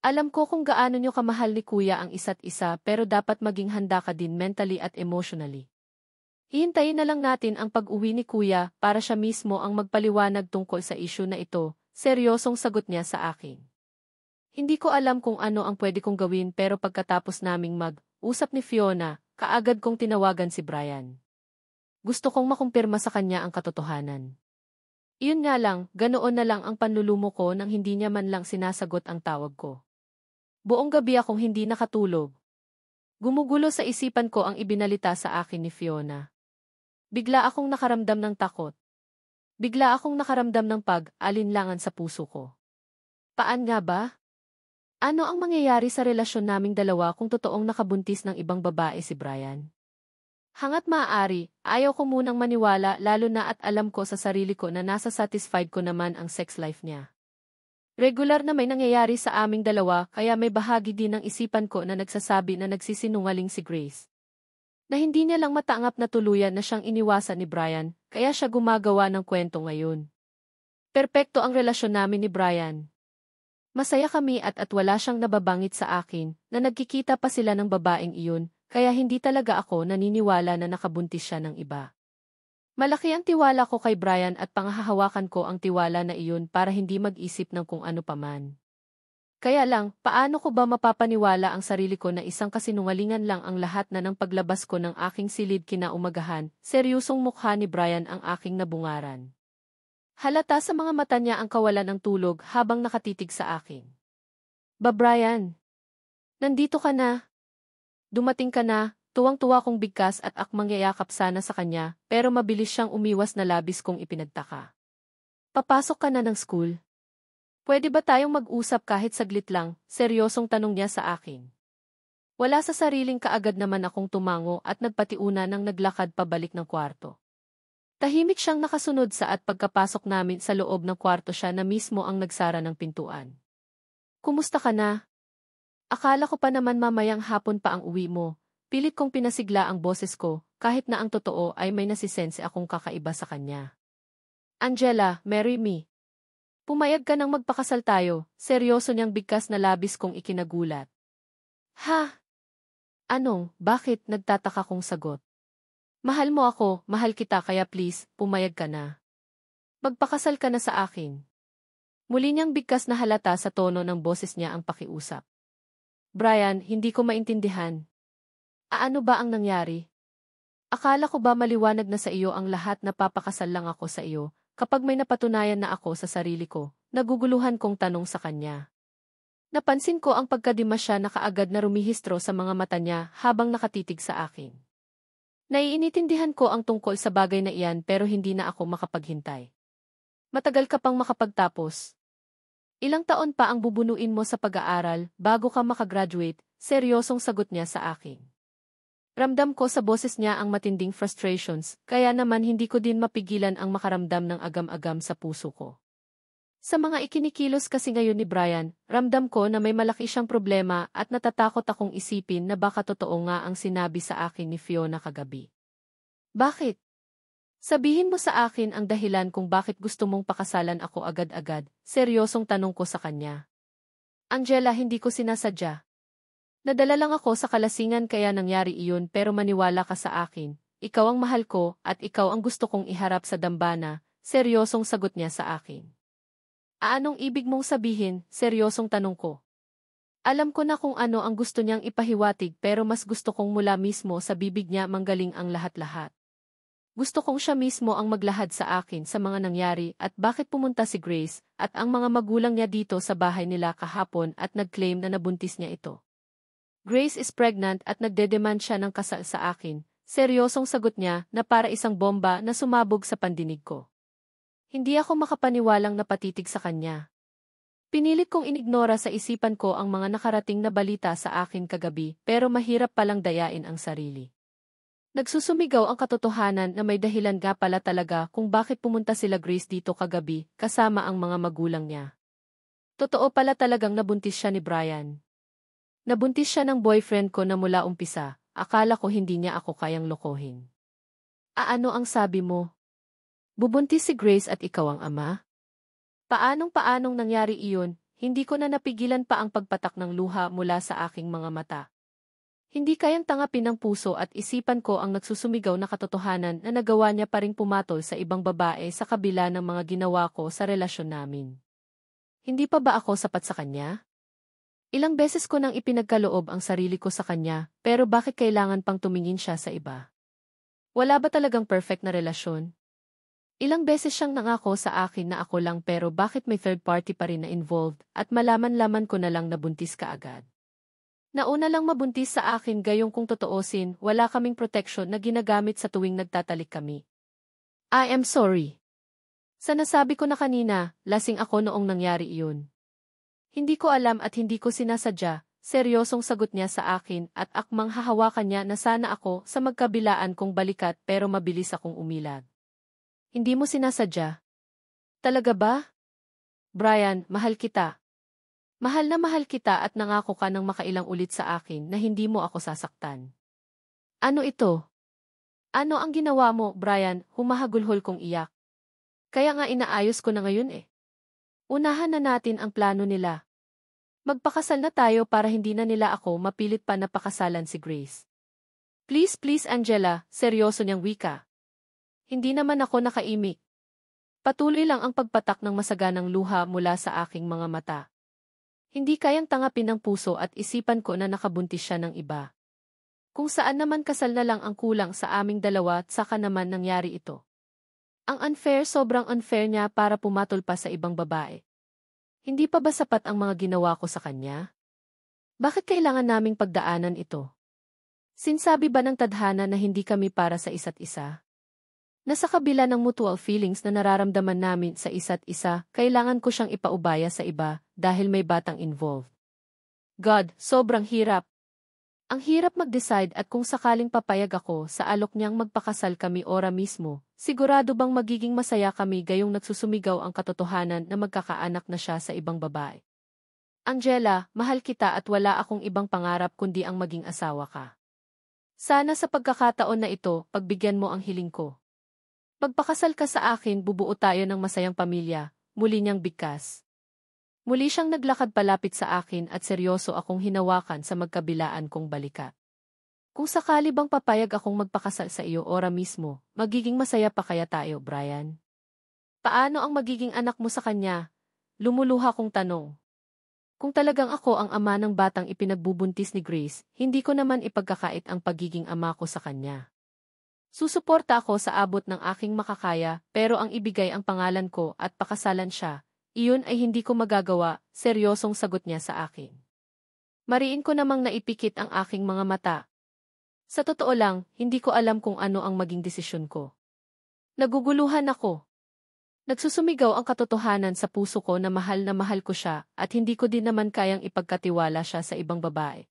Alam ko kung gaano nyo kamahal ni kuya ang isa't isa pero dapat maging handa ka din mentally at emotionally. Hihintayin na lang natin ang pag-uwi ni kuya para siya mismo ang magpaliwanag tungkol sa issue na ito, seryosong sagot niya sa akin. Hindi ko alam kung ano ang pwede kong gawin pero pagkatapos naming mag-usap ni Fiona, kaagad kong tinawagan si Brian. Gusto kong makumpirma sa kanya ang katotohanan. Iyon nga lang, ganoon na lang ang panlulumo ko nang hindi niya man lang sinasagot ang tawag ko. Buong gabi akong hindi nakatulog. Gumugulo sa isipan ko ang ibinalita sa akin ni Fiona. Bigla akong nakaramdam ng takot. Bigla akong nakaramdam ng pag-alinlangan sa puso ko. Paan nga ba? Ano ang mangyayari sa relasyon naming dalawa kung totoong nakabuntis ng ibang babae si Brian? Hangat maaari, ayaw ko munang maniwala lalo na at alam ko sa sarili ko na nasa satisfied ko naman ang sex life niya. Regular na may nangyayari sa aming dalawa kaya may bahagi din ng isipan ko na nagsasabi na nagsisinungaling si Grace. Na hindi niya lang matangap na tuluyan na siyang iniwasan ni Brian, kaya siya gumagawa ng kwento ngayon. Perpekto ang relasyon namin ni Brian. Masaya kami at wala siyang nababangit sa akin, na nagkikita pa sila ng babaeng iyon, kaya hindi talaga ako naniniwala na nakabuntis siya ng iba. Malaki ang tiwala ko kay Brian at panghahawakan ko ang tiwala na iyon para hindi mag-isip ng kung ano paman. Kaya lang, paano ko ba mapapaniwala ang sarili ko na isang kasinungalingan lang ang lahat na ng paglabas ko ng aking silid kinaumagahan, seryosong mukha ni Brian ang aking nabungaran. Halata sa mga mata niya ang kawalan ng tulog habang nakatitig sa akin. Ba Brian? Nandito ka na. Dumating ka na, tuwang-tuwa kong bigkas at akmang yayakap sana sa kanya, pero mabilis siyang umiwas na labis kong ipinagtaka. Papasok ka na ng school? Pwede ba tayong mag-usap kahit saglit lang? Seryosong tanong niya sa akin. Wala sa sariling kaagad naman akong tumango at nagpatiuna ng naglakad pabalik ng kwarto. Tahimik siyang nakasunod sa at pagkapasok namin sa loob ng kwarto siya na mismo ang nagsara ng pintuan. Kumusta ka na? Akala ko pa naman mamayang hapon pa ang uwi mo. Pilit kong pinasigla ang boses ko, kahit na ang totoo ay may nasisense akong kakaiba sa kanya. Angela, marry me. Pumayag ka nang magpakasal tayo, seryoso niyang bigkas na labis kong ikinagulat. Ha? Anong, bakit, nagtataka kong sagot. Mahal mo ako, mahal kita kaya please, pumayag ka na. Magpakasal ka na sa akin. Muli niyang bigkas na halata sa tono ng boses niya ang pakiusap. Brian, hindi ko maintindihan. Ano ba ang nangyari? Akala ko ba maliwanag na sa iyo ang lahat na papakasal lang ako sa iyo? Kapag may napatunayan na ako sa sarili ko, naguguluhan kong tanong sa kanya. Napansin ko ang pagkadimasya na kaagad na rumihistro sa mga mata niya habang nakatitig sa akin. Naiinitindihan ko ang tungkol sa bagay na iyan pero hindi na ako makapaghintay. Matagal ka pang makapagtapos. Ilang taon pa ang bubunuin mo sa pag-aaral bago ka makagraduate, seryosong sagot niya sa akin. Ramdam ko sa boses niya ang matinding frustrations, kaya naman hindi ko din mapigilan ang makaramdam ng agam-agam sa puso ko. Sa mga ikinikilos kasi ngayon ni Brian, ramdam ko na may malaki siyang problema at natatakot akong isipin na baka totoo nga ang sinabi sa akin ni Fiona kagabi. Bakit? Sabihin mo sa akin ang dahilan kung bakit gusto mong pakasalan ako agad-agad, seryosong tanong ko sa kanya. Angela, hindi ko sinasadya. Nadala lang ako sa kalasingan kaya nangyari iyon pero maniwala ka sa akin, ikaw ang mahal ko at ikaw ang gusto kong iharap sa dambana, seryosong sagot niya sa akin. Anong ibig mong sabihin? Seryosong tanong ko. Alam ko na kung ano ang gusto niyang ipahiwatig pero mas gusto kong mula mismo sa bibig niya manggaling ang lahat-lahat. Gusto kong siya mismo ang maglahad sa akin sa mga nangyari at bakit pumunta si Grace at ang mga magulang niya dito sa bahay nila kahapon at nag-claim na nabuntis niya ito. Grace is pregnant at nagdedemand siya ng kasal sa akin. Seryosong sagot niya na para isang bomba na sumabog sa pandinig ko. Hindi ako makapaniwalang napatitig sa kanya. Pinilit kong inignora sa isipan ko ang mga nakarating na balita sa akin kagabi pero mahirap palang dayain ang sarili. Nagsusumigaw ang katotohanan na may dahilan nga pala talaga kung bakit pumunta sila Grace dito kagabi kasama ang mga magulang niya. Totoo pala talagang nabuntis siya ni Brian. Nabuntis siya ng boyfriend ko na mula umpisa, akala ko hindi niya ako kayang lokohin. Ano ang sabi mo? Bubuntis si Grace at ikaw ang ama? Paanong nangyari iyon, hindi ko na napigilan pa ang pagpatak ng luha mula sa aking mga mata. Hindi kayang tangapin ng puso at isipan ko ang nagsusumigaw na katotohanan na nagawa niya pa ring pumatol sa ibang babae sa kabila ng mga ginawa ko sa relasyon namin. Hindi pa ba ako sapat sa kanya? Ilang beses ko nang ipinagkaloob ang sarili ko sa kanya, pero bakit kailangan pang tumingin siya sa iba? Wala ba talagang perfect na relasyon? Ilang beses siyang nangako sa akin na ako lang pero bakit may third party pa rin na involved at malaman-laman ko na lang nabuntis ka agad? Nauna lang mabuntis sa akin gayong kung totoosin, wala kaming protection na ginagamit sa tuwing nagtatalik kami. I am sorry. Sa nasabi ko na kanina, lasing ako noong nangyari iyon. Hindi ko alam at hindi ko sinasadya, seryosong sagot niya sa akin at akmang hahawakan niya na sana ako sa magkabilaan kong balikat pero mabilis akong umilag. Hindi mo sinasadya? Talaga ba? Brian, mahal kita. Mahal na mahal kita at nangako ka ng makailang ulit sa akin na hindi mo ako sasaktan. Ano ito? Ano ang ginawa mo, Brian? Humahagulhol kong iyak. Kaya nga inaayos ko na ngayon eh. Unahan na natin ang plano nila. Magpakasal na tayo para hindi na nila ako mapilit pa na pakasalan si Grace. Please Angela, seryoso niyang wika. Hindi naman ako nakaimik. Patuloy lang ang pagpatak ng masaganang luha mula sa aking mga mata. Hindi kayang tangapin ng puso at isipan ko na nakabuntis siya ng iba. Kung saan naman kasal na lang ang kulang sa aming dalawa at saka naman nangyari ito. Ang unfair, sobrang unfair niya para pumatol pa sa ibang babae. Hindi pa ba sapat ang mga ginawa ko sa kanya? Bakit kailangan naming pagdaanan ito? Sinsabi ba ng tadhana na hindi kami para sa isa't isa? Nasa kabila ng mutual feelings na nararamdaman namin sa isa't isa, kailangan ko siyang ipaubaya sa iba dahil may batang involved. God, sobrang hirap. Ang hirap mag-decide at kung sakaling papayag ako sa alok niyang magpakasal kami ora mismo, sigurado bang magiging masaya kami gayong nagsusumigaw ang katotohanan na magkakaanak na siya sa ibang babae. Angela, mahal kita at wala akong ibang pangarap kundi ang maging asawa ka. Sana sa pagkakataon na ito, pagbigyan mo ang hiling ko. Magpakasal ka sa akin, bubuo tayo ng masayang pamilya, muli niyang bigkas. Muli siyang naglakad palapit sa akin at seryoso akong hinawakan sa magkabilaan kong balikat. Kung sakali bang papayag akong magpakasal sa iyo ora mismo, magiging masaya pa kaya tayo, Brian? Paano ang magiging anak mo sa kanya? Lumuluha kong tanong. Kung talagang ako ang ama ng batang ipinagbubuntis ni Grace, hindi ko naman ipagkakait ang pagiging ama ko sa kanya. Susuporta ako sa abot ng aking makakaya, pero ang ibigay ang pangalan ko at pakasalan siya, iyon ay hindi ko magagawa, seryosong sagot niya sa akin. Mariin ko namang naipikit ang aking mga mata. Sa totoo lang, hindi ko alam kung ano ang maging desisyon ko. Naguguluhan ako. Nagsusumigaw ang katotohanan sa puso ko na mahal ko siya at hindi ko din naman kayang ipagkatiwala siya sa ibang babae.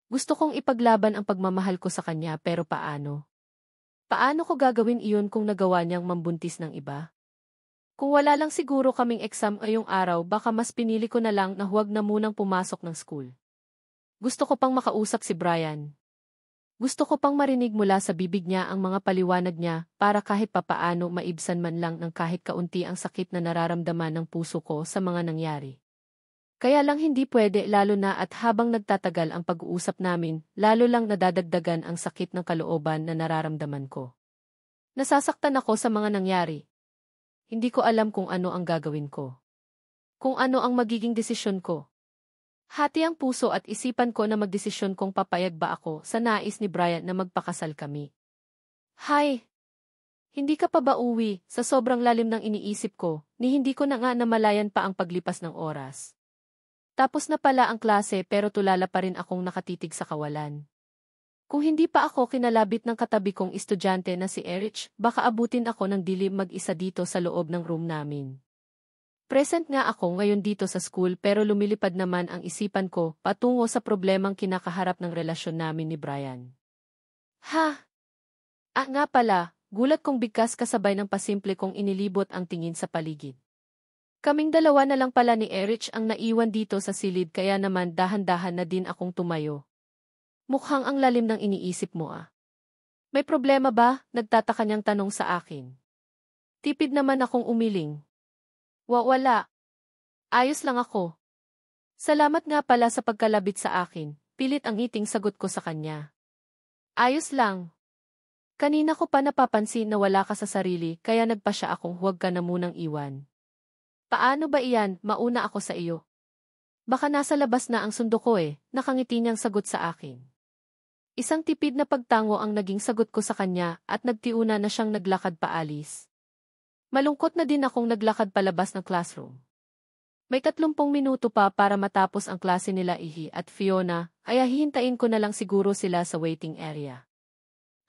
Gusto kong ipaglaban ang pagmamahal ko sa kanya pero paano? Paano ko gagawin iyon kung nagawa niyang mambuntis ng iba? Kung wala lang siguro kaming exam ngayong araw baka mas pinili ko na lang na huwag na munang pumasok ng school. Gusto ko pang makausap si Brian. Gusto ko pang marinig mula sa bibig niya ang mga paliwanag niya para kahit papaano maibsan man lang ng kahit kaunti ang sakit na nararamdaman ng puso ko sa mga nangyari. Kaya lang hindi pwede lalo na at habang nagtatagal ang pag-uusap namin, lalo lang nadadagdagan ang sakit ng kalooban na nararamdaman ko. Nasasaktan ako sa mga nangyari. Hindi ko alam kung ano ang gagawin ko. kung ano ang magiging desisyon ko. Hati ang puso at isipan ko na magdesisyon kung papayag ba ako sa nais ni Brian na magpakasal kami. Hay! Hindi ka pa ba uwi? Sa sobrang lalim ng iniisip ko, ni hindi ko na nga namalayan pa ang paglipas ng oras. Tapos na pala ang klase pero tulala pa rin akong nakatitig sa kawalan. Kung hindi pa ako kinalabit ng katabi kong estudyante na si Erich, baka abutin ako ng dilim mag-isa dito sa loob ng room namin. Present nga ako ngayon dito sa school pero lumilipad naman ang isipan ko patungo sa problemang kinakaharap ng relasyon namin ni Brian. Ha? Nga pala, gulat kong bigkas kasabay ng pasimple kong inilibot ang tingin sa paligid. Kaming dalawa na lang pala ni Erich ang naiwan dito sa silid kaya naman dahan-dahan na din akong tumayo. Mukhang ang lalim ng iniisip mo ah. May problema ba? Nagtataka niyang tanong sa akin. Tipid naman akong umiling. Wala. Ayos lang ako. Salamat nga pala sa pagkalabit sa akin, pilit ang ngiting sagot ko sa kanya. Ayos lang. Kanina ko pa napapansin na wala ka sa sarili kaya nagpasya akong huwag ka na munang iwan. Paano ba iyan? Mauna ako sa iyo. Baka nasa labas na ang sundo ko nakangiti niyang sagot sa akin. Isang tipid na pagtango ang naging sagot ko sa kanya at nagtiuna na siyang naglakad paalis. Malungkot na din akong naglakad palabas ng classroom. May 30 minuto pa para matapos ang klase nila Ihi at Fiona, kaya hihintayin ko na lang siguro sila sa waiting area.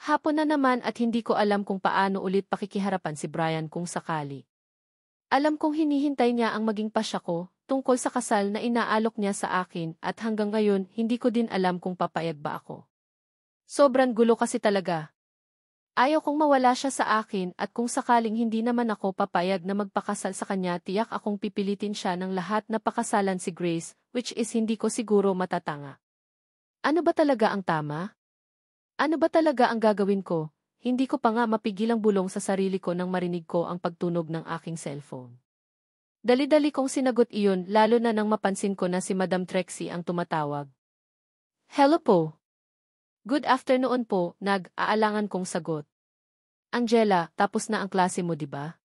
Hapon na naman at hindi ko alam kung paano ulit pakikiharapan si Brian kung sakali. Alam kong hinihintay niya ang maging pasya ko tungkol sa kasal na inaalok niya sa akin at hanggang ngayon hindi ko din alam kung papayag ba ako. Sobrang gulo kasi talaga. Ayaw kong mawala siya sa akin at kung sakaling hindi naman ako papayag na magpakasal sa kanya tiyak akong pipilitin siya ng lahat na pakasalan si Grace, which is hindi ko siguro matatanga. Ano ba talaga ang tama? Ano ba talaga ang gagawin ko? Hindi ko pa nga mapigilang bulong sa sarili ko nang marinig ko ang pagtunog ng aking cellphone. Dali-dali kong sinagot iyon lalo na nang mapansin ko na si Madam Trixie ang tumatawag. Hello po. Good afternoon po, nag-aalangan kong sagot. Angela, tapos na ang klase mo, di ba?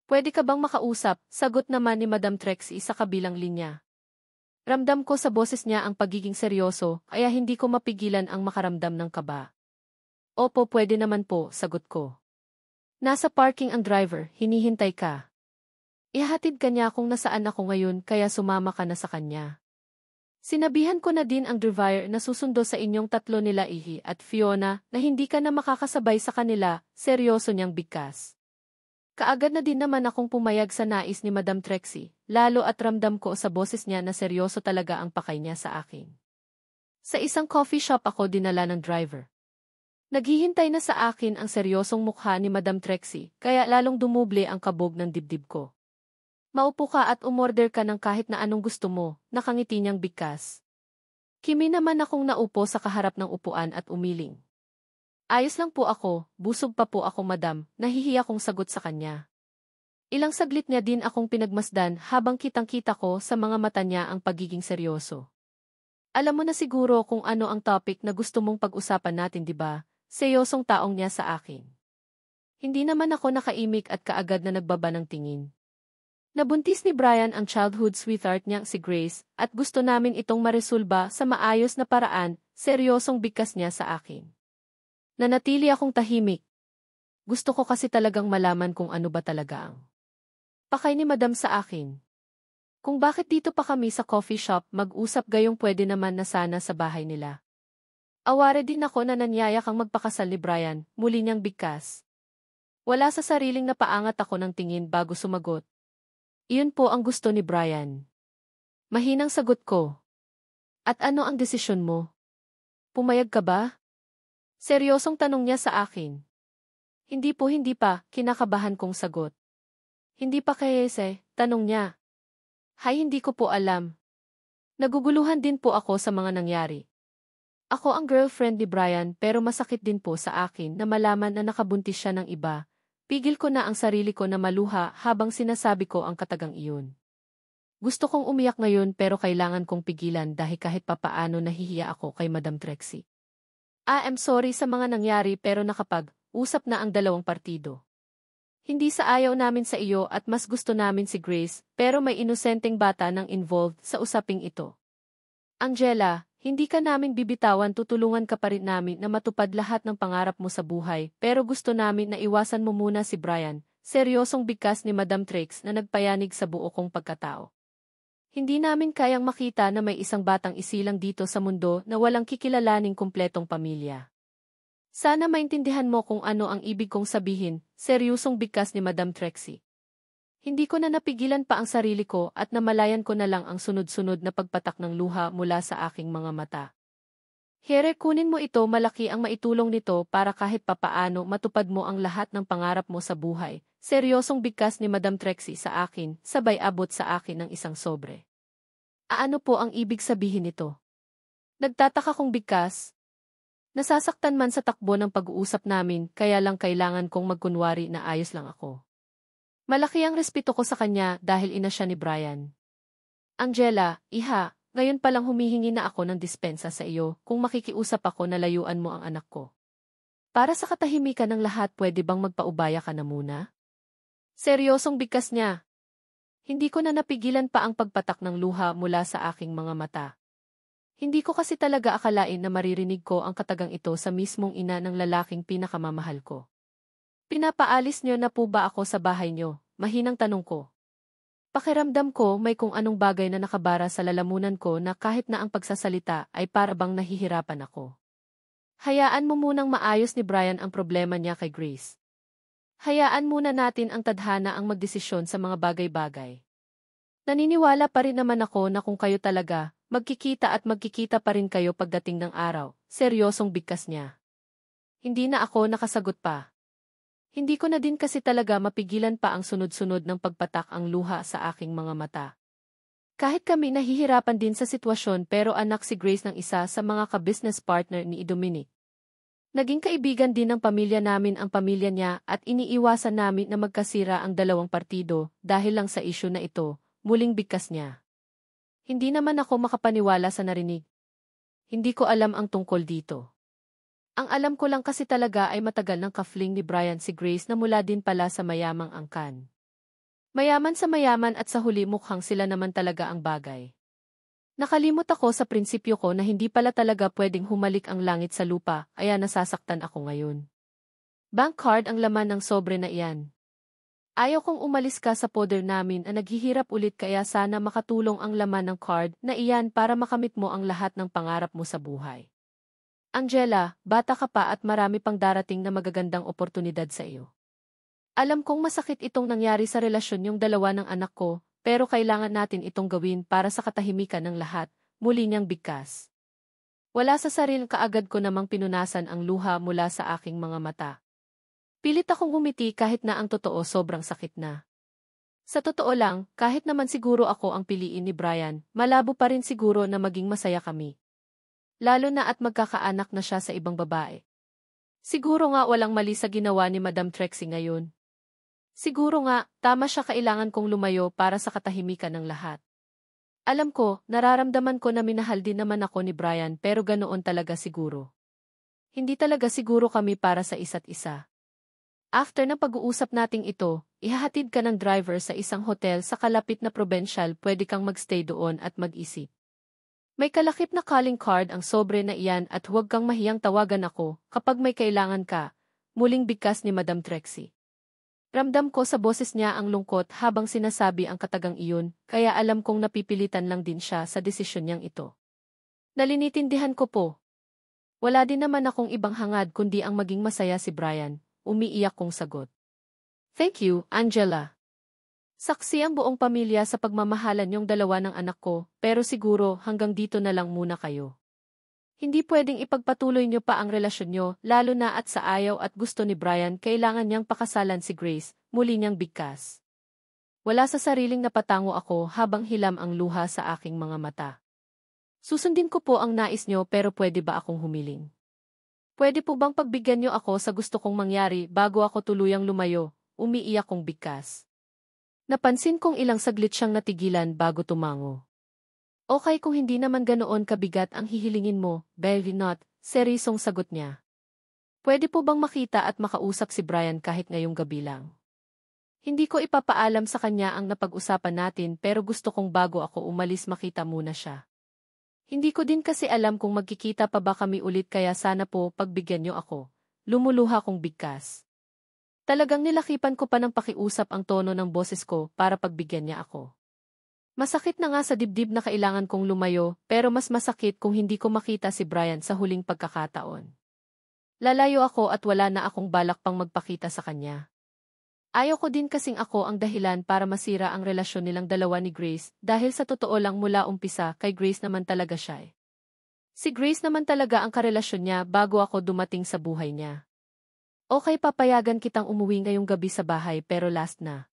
Pwede ka bang makausap? Sagot naman ni Madam Trixie sa kabilang linya. Ramdam ko sa boses niya ang pagiging seryoso, kaya hindi ko mapigilan ang makaramdam ng kaba. Opo, pwede naman po, sagot ko. Nasa parking ang driver, hinihintay ka. Ihahatid ka niya kung nasaan ako ngayon kaya sumama ka na sa kanya. Sinabihan ko na din ang driver na susundo sa inyong tatlo nila Ihi at Fiona na hindi ka na makakasabay sa kanila, seryoso niyang bigkas. Kaagad na din naman akong pumayag sa nais ni Madam Trixie, lalo at ramdam ko sa boses niya na seryoso talaga ang pakay niya sa akin. Sa isang coffee shop ako dinala ng driver. Naghihintay na sa akin ang seryosong mukha ni Madam Trixie, kaya lalong dumuble ang kabog ng dibdib ko. Maupo ka at umorder ka ng kahit na anong gusto mo, nakangiti niyang bigkas. Kimi naman akong naupo sa kaharap ng upuan at umiling. Ayos lang po ako, busog pa po ako madam, nahihiya kong sagot sa kanya. Ilang saglit niya din akong pinagmasdan habang kitang-kita ko sa mga mata niya ang pagiging seryoso. Alam mo na siguro kung ano ang topic na gusto mong pag-usapan natin, di ba? Seryosong taong niya sa akin. Hindi naman ako nakaimik at kaagad na nagbaba ng tingin. Nabuntis ni Brian ang childhood sweetheart niyang si Grace at gusto namin itong maresolba sa maayos na paraan, seryosong bigkas niya sa akin. Nanatili akong tahimik. Gusto ko kasi talagang malaman kung ano ba talaga ang pakay ni Madam sa akin. Kung bakit dito pa kami sa coffee shop mag-usap gayong pwede naman na sana sa bahay nila. Aware din ako na nanyaya kang magpakasal ni Brian, muli niyang bigkas. Wala sa sariling napaangat ako ng tingin bago sumagot. Iyon po ang gusto ni Brian. Mahinang sagot ko. At ano ang desisyon mo? Pumayag ka ba? Seryosong tanong niya sa akin. Hindi pa, kinakabahan kong sagot. Hindi pa kayese, tanong niya. Hay, hindi ko po alam. Naguguluhan din po ako sa mga nangyari. Ako ang girlfriend ni Brian pero masakit din po sa akin na malaman na nakabuntis siya ng iba. Pigil ko na ang sarili ko na maluha habang sinasabi ko ang katagang iyon. Gusto kong umiyak ngayon pero kailangan kong pigilan dahil kahit papaano nahihiya ako kay Madam Trixie. I'm sorry sa mga nangyari pero nakapag-usap na ang dalawang partido. Hindi sa ayaw namin sa iyo at mas gusto namin si Grace, pero may inosenteng bata nang involved sa usaping ito. Angela, hindi ka namin bibitawan, tutulungan ka pa rin namin na matupad lahat ng pangarap mo sa buhay, pero gusto namin na iwasan mo muna si Brian, seryosong bigkas ni Madam Trix na nagpayanig sa buo kong pagkatao. Hindi namin kayang makita na may isang batang isilang dito sa mundo na walang kikilalaning kumpletong pamilya. Sana maintindihan mo kung ano ang ibig kong sabihin, seryosong bigkas ni Madam Trixie. Hindi ko na napigilan pa ang sarili ko at namalayan ko na lang ang sunod-sunod na pagpatak ng luha mula sa aking mga mata. Here, kunin mo ito, malaki ang maitulong nito para kahit papaano matupad mo ang lahat ng pangarap mo sa buhay. Seryosong bigkas ni Madam Trixie sa akin, sabay abot sa akin ng isang sobre. Ano po ang ibig sabihin nito? Nagtataka kong bigkas. Nasasaktan man sa takbo ng pag-uusap namin, kaya lang kailangan kong magkunwari na ayos lang ako. Malaki ang respeto ko sa kanya dahil ina siya ni Brian. Angela, iha, ngayon palang humihingi na ako ng dispensa sa iyo kung makikiusap ako na layuan mo ang anak ko. Para sa katahimikan ng lahat, pwede bang magpaubaya ka na muna? Seryosong bigkas niya. Hindi ko na napigilan pa ang pagpatak ng luha mula sa aking mga mata. Hindi ko kasi talaga akalain na maririnig ko ang katagang ito sa mismong ina ng lalaking pinakamamahal ko. Pinapaalis niyo na po ba ako sa bahay niyo? Mahinang tanong ko. Pakiramdam ko may kung anong bagay na nakabara sa lalamunan ko na kahit na ang pagsasalita ay para bang nahihirapan ako. Hayaan mo munang maayos ni Brian ang problema niya kay Grace. Hayaan muna natin ang tadhana ang magdesisyon sa mga bagay-bagay. Naniniwala pa rin naman ako na kung kayo talaga, magkikita pa rin kayo pagdating ng araw, seryosong bigkas niya. Hindi na ako nakasagot pa. Hindi ko na din kasi talaga mapigilan pa ang sunod-sunod ng pagpatak ang luha sa aking mga mata. Kahit kami nahihirapan din sa sitwasyon, pero anak si Grace ng isa sa mga ka-business partner ni Dominic. Naging kaibigan din ng pamilya namin ang pamilya niya at iniiwasan namin na magkasira ang dalawang partido dahil lang sa isyu na ito, muling bigkas niya. Hindi naman ako makapaniwala sa narinig. Hindi ko alam ang tungkol dito. Ang alam ko lang kasi talaga ay matagal ng kafling ni Brian si Grace na mula din pala sa mayamang angkan. Mayaman sa mayaman at sa huli mukhang sila naman talaga ang bagay. Nakalimot ako sa prinsipyo ko na hindi pala talaga pwedeng humalik ang langit sa lupa, kaya nasasaktan ako ngayon. Bank card ang laman ng sobre na iyan. Ayaw kong umalis ka sa poder namin na naghihirap ulit, kaya sana makatulong ang laman ng card na iyan para makamit mo ang lahat ng pangarap mo sa buhay. Angela, bata ka pa at marami pang darating na magagandang oportunidad sa iyo. Alam kong masakit itong nangyari sa relasyon yung dalawa ng anak ko, pero kailangan natin itong gawin para sa katahimikan ng lahat, muli niyang bigkas. Wala sa sarili, kaagad ko namang pinunasan ang luha mula sa aking mga mata. Pilit akong ngumiti kahit na ang totoo sobrang sakit na. Sa totoo lang, kahit naman siguro ako ang piliin ni Brian, malabo pa rin siguro na maging masaya kami. Lalo na at magkakaanak na siya sa ibang babae. Siguro nga walang mali sa ginawa ni Madam Trixie ngayon. Siguro nga, tama siya, kailangan kong lumayo para sa katahimikan ng lahat. Alam ko, nararamdaman ko na minahal din naman ako ni Brian, pero ganoon talaga siguro. Hindi talaga siguro kami para sa isa't isa. After ng pag-uusap nating ito, ihahatid ka ng driver sa isang hotel sa kalapit na provincial, pwede kang magstay doon at mag-isip. May kalakip na calling card ang sobre na iyan at huwag kang mahiyang tawagan ako kapag may kailangan ka, muling bigkas ni Madam Trixie. Ramdam ko sa boses niya ang lungkot habang sinasabi ang katagang iyon, kaya alam kong napipilitan lang din siya sa desisyon niyang ito. Nalinitindihan ko po. Wala din naman akong ibang hangad kundi ang maging masaya si Brian. Umiiyak kong sagot. Thank you, Angela. Saksi ang buong pamilya sa pagmamahalan yung dalawa ng anak ko, pero siguro hanggang dito na lang muna kayo. Hindi pwedeng ipagpatuloy niyo pa ang relasyon niyo, lalo na at sa ayaw at gusto ni Brian kailangan niyang pakasalan si Grace, muli niyang bigkas. Wala sa sariling napatango ako habang hilam ang luha sa aking mga mata. Susundin ko po ang nais niyo, pero pwede ba akong humiling? Pwede po bang pagbigyan niyo ako sa gusto kong mangyari bago ako tuluyang lumayo? Umiiyak kong bigkas. Napansin kong ilang saglit siyang natigilan bago tumango. Okay, kung hindi naman ganoon kabigat ang hihilingin mo, very not, seryosong sagot niya. Pwede po bang makita at makausap si Brian kahit ngayong gabi lang? Hindi ko ipapaalam sa kanya ang napag-usapan natin pero gusto kong bago ako umalis makita muna siya. Hindi ko din kasi alam kung magkikita pa ba kami ulit kaya sana po pagbigyan niyo ako. Lumuluha kong bigkas. Talagang nilakipan ko pa ng pakiusap ang tono ng boses ko para pagbigyan niya ako. Masakit na nga sa dibdib na kailangan kong lumayo pero mas masakit kung hindi ko makita si Brian sa huling pagkakataon. Lalayo ako at wala na akong balak pang magpakita sa kanya. Ayaw ko din kasing ako ang dahilan para masira ang relasyon nilang dalawa ni Grace dahil sa totoo lang mula umpisa kay Grace naman talaga siya eh. Si Grace naman talaga ang karelasyon niya bago ako dumating sa buhay niya. Okay, papayagan kitang umuwi ngayong gabi sa bahay pero last na.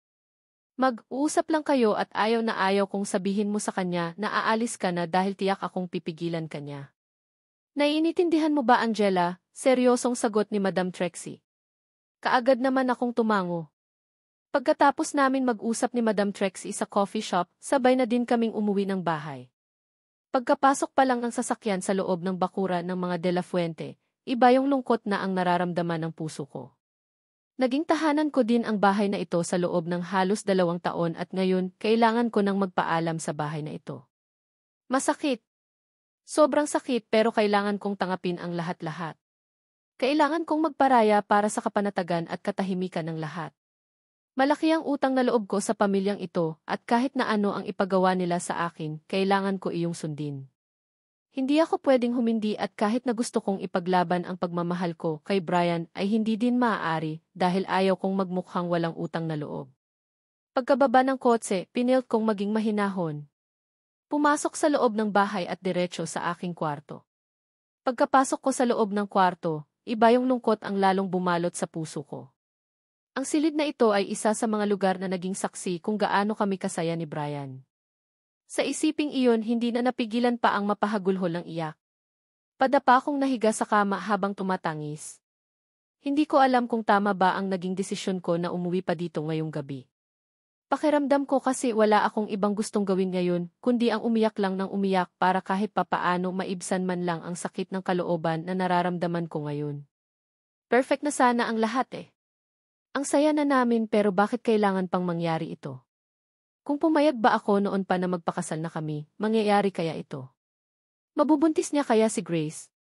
Mag-uusap lang kayo at ayaw na ayaw kong sabihin mo sa kanya na aalis ka na dahil tiyak akong pipigilan ka niya. Naiintindihan mo ba, Angela? Seryosong sagot ni Madam Trixie. Kaagad naman akong tumango. Pagkatapos namin mag-usap ni Madam Trixie sa coffee shop, sabay na din kaming umuwi ng bahay. Pagkapasok pa lang ng sasakyan sa loob ng bakura ng mga De La Fuente, iba yung lungkot na ang nararamdaman ng puso ko. Naging tahanan ko din ang bahay na ito sa loob ng halos 2 taon at ngayon kailangan ko nang magpaalam sa bahay na ito. Masakit. Sobrang sakit pero kailangan kong tangapin ang lahat-lahat. Kailangan kong magparaya para sa kapanatagan at katahimikan ng lahat. Malaki ang utang na loob ko sa pamilyang ito at kahit na ano ang ipagawa nila sa akin, kailangan ko iyong sundin. Hindi ako pwedeng humindi at kahit na gusto kong ipaglaban ang pagmamahal ko kay Brian ay hindi din maaari dahil ayaw kong magmukhang walang utang na loob. Pagkababa ng kotse, pinilt kong maging mahinahon. Pumasok sa loob ng bahay at diretso sa aking kwarto. Pagkapasok ko sa loob ng kwarto, iba yung lungkot ang lalong bumalot sa puso ko. Ang silid na ito ay isa sa mga lugar na naging saksi kung gaano kami kasaya ni Brian. Sa isiping iyon hindi na napigilan pa ang mapahagulhol ng iyak. Padapa akong nahiga sa kama habang tumatangis. Hindi ko alam kung tama ba ang naging desisyon ko na umuwi pa dito ngayong gabi. Pakiramdam ko kasi wala akong ibang gustong gawin ngayon kundi ang umiyak lang ng umiyak para kahit papaano maibsan man lang ang sakit ng kalooban na nararamdaman ko ngayon. Perfect na sana ang lahat eh. Ang saya na namin pero bakit kailangan pang mangyari ito? Kung pumayag ba ako noon pa na magpakasal na kami, mangyayari kaya ito? Mabubuntis niya kaya si Grace?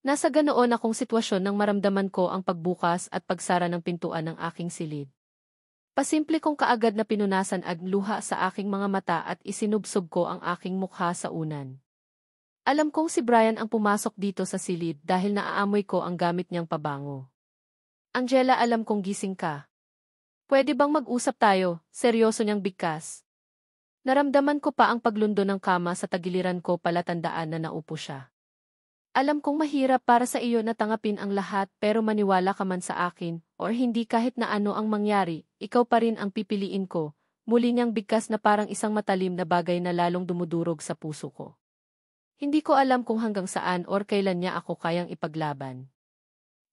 Nasa ganoon akong sitwasyon nang maramdaman ko ang pagbukas at pagsara ng pintuan ng aking silid. Pasimple kong kaagad na pinunasan ang luha sa aking mga mata at isinubsob ko ang aking mukha sa unan. Alam kong si Brian ang pumasok dito sa silid dahil naaamoy ko ang gamit niyang pabango. Angela, alam kong gising ka. Pwede bang mag-usap tayo? Seryoso niyang bigkas. Naramdaman ko pa ang paglundo ng kama sa tagiliran ko palatandaan na naupo siya. Alam kong mahirap para sa iyo na tangapin ang lahat pero maniwala ka man sa akin or hindi kahit na ano ang mangyari, ikaw pa rin ang pipiliin ko. Muli niyang bigkas na parang isang matalim na bagay na lalong dumudurog sa puso ko. Hindi ko alam kung hanggang saan or kailan niya ako kayang ipaglaban.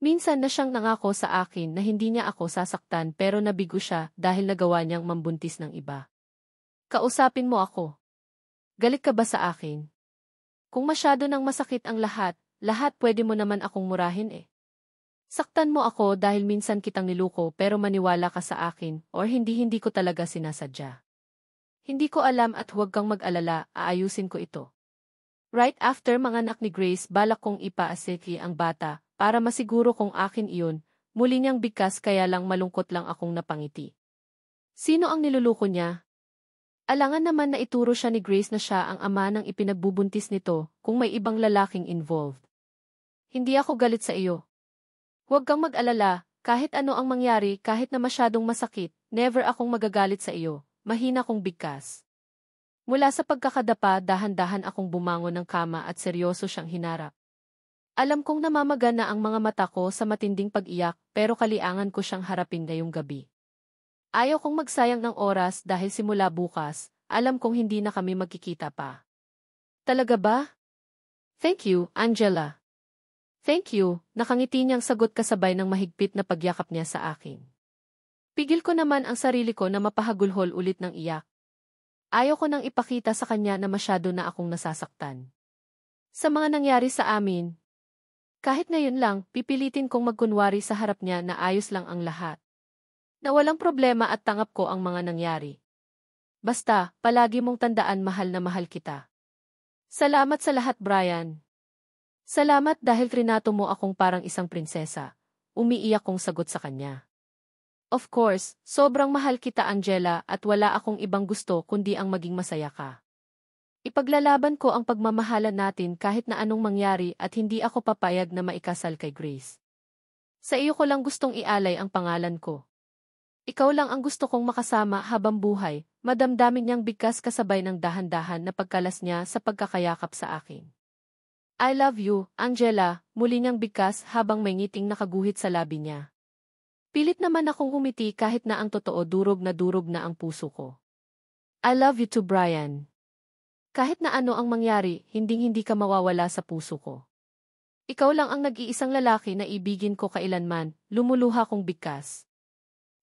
Minsan na siyang nangako sa akin na hindi niya ako sasaktan pero nabigo siya dahil nagawa niyang mambuntis ng iba. Kausapin mo ako. Galit ka ba sa akin? Kung masyado nang masakit ang lahat pwede mo naman akong murahin eh. Saktan mo ako dahil minsan kitang niluko pero maniwala ka sa akin or hindi ko talaga sinasadya. Hindi ko alam at huwag kang mag-alala, aayusin ko ito. Right after manganak ni Grace balak kong ipaasiki ang bata. Para masiguro kung akin iyon, muli niyang bigkas kaya lang malungkot lang akong napangiti. Sino ang niluluko niya? Alangan naman na ituro siya ni Grace na siya ang ama ng ipinagbubuntis nito kung may ibang lalaking involved. Hindi ako galit sa iyo. Huwag kang mag-alala, kahit ano ang mangyari kahit na masyadong masakit, never akong magagalit sa iyo, mahina kong bigkas. Mula sa pagkakadapa dahan-dahan akong bumangon ng kama at seryoso siyang hinarap. Alam kong namamaga na ang mga mata ko sa matinding pag-iyak pero kaliangan ko siyang harapin ngayong gabi. Ayaw kong magsayang ng oras dahil simula bukas, alam kong hindi na kami magkikita pa. Talaga ba? Thank you, Angela. Thank you, nakangiti niyang sagot kasabay ng mahigpit na pagyakap niya sa akin. Pigil ko naman ang sarili ko na mapahagulhol ulit ng iyak. Ayaw ko nang ipakita sa kanya na masyado na akong nasasaktan. Sa mga nangyari sa amin, kahit ngayon lang, pipilitin kong magkunwari sa harap niya na ayos lang ang lahat. Na walang problema at tanggap ko ang mga nangyari. Basta, palagi mong tandaan mahal na mahal kita. Salamat sa lahat, Brian. Salamat dahil trinato mo akong parang isang prinsesa. Umiiyak kong sagot sa kanya. Of course, sobrang mahal kita, Angela, at wala akong ibang gusto kundi ang maging masaya ka. Ipaglalaban ko ang pagmamahalan natin kahit na anong mangyari at hindi ako papayag na maikasal kay Grace. Sa iyo ko lang gustong ialay ang pangalan ko. Ikaw lang ang gusto kong makasama habang buhay, madamdamin niyang bigkas kasabay ng dahan-dahan na pagkalas niya sa pagkakayakap sa akin. I love you, Angela, muli niyang bigkas habang may ngiting nakaguhit sa labi niya. Pilit naman akong umiti kahit na ang totoo durog na ang puso ko. I love you too, Brian. Kahit na ano ang mangyari, hindi ka mawawala sa puso ko. Ikaw lang ang nag-iisang lalaki na ibigin ko kailanman, lumuluha kong bigkas.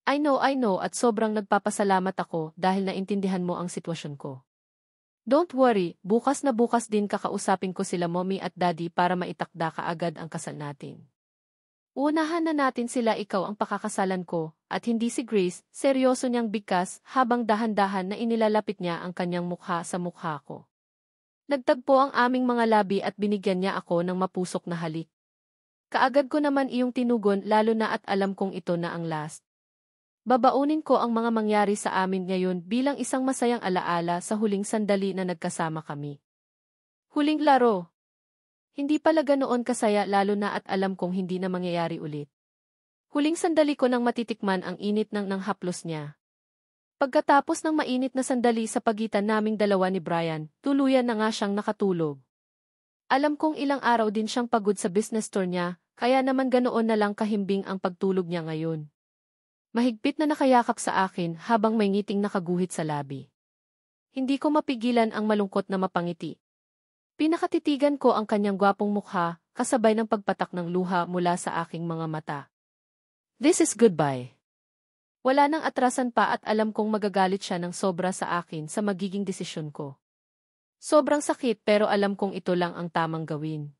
I know at sobrang nagpapasalamat ako dahil naintindihan mo ang sitwasyon ko. Don't worry, bukas na bukas din kakausapin ko sila mommy at daddy para maitakda kaagad ang kasal natin. Unahan na natin sila, ikaw ang pakakasalan ko, at hindi si Grace, seryoso niyang bigkas habang dahan-dahan na inilalapit niya ang kanyang mukha sa mukha ko. Nagtagpo ang aming mga labi at binigyan niya ako ng mapusok na halik. Kaagad ko naman iyong tinugon lalo na at alam kong ito na ang last. Babaunin ko ang mga mangyari sa amin ngayon bilang isang masayang alaala sa huling sandali na nagkasama kami. Huling laro. Hindi pala ganoon kasaya lalo na at alam kong hindi na mangyayari ulit. Huling sandali ko nang matitikman ang init ng haplos niya. Pagkatapos ng mainit na sandali sa pagitan naming dalawa ni Brian, tuluyan na nga siyang nakatulog. Alam kong ilang araw din siyang pagod sa business tour niya, kaya naman ganoon na lang kahimbing ang pagtulog niya ngayon. Mahigpit na nakayakap sa akin habang may ngiting nakaguhit sa labi. Hindi ko mapigilan ang malungkot na mapangiti. Pinakatitigan ko ang kanyang gwapong mukha, kasabay ng pagpatak ng luha mula sa aking mga mata. This is goodbye. Wala nang atrasan pa at alam kong magagalit siya ng sobra sa akin sa magiging desisyon ko. Sobrang sakit pero alam kong ito lang ang tamang gawin.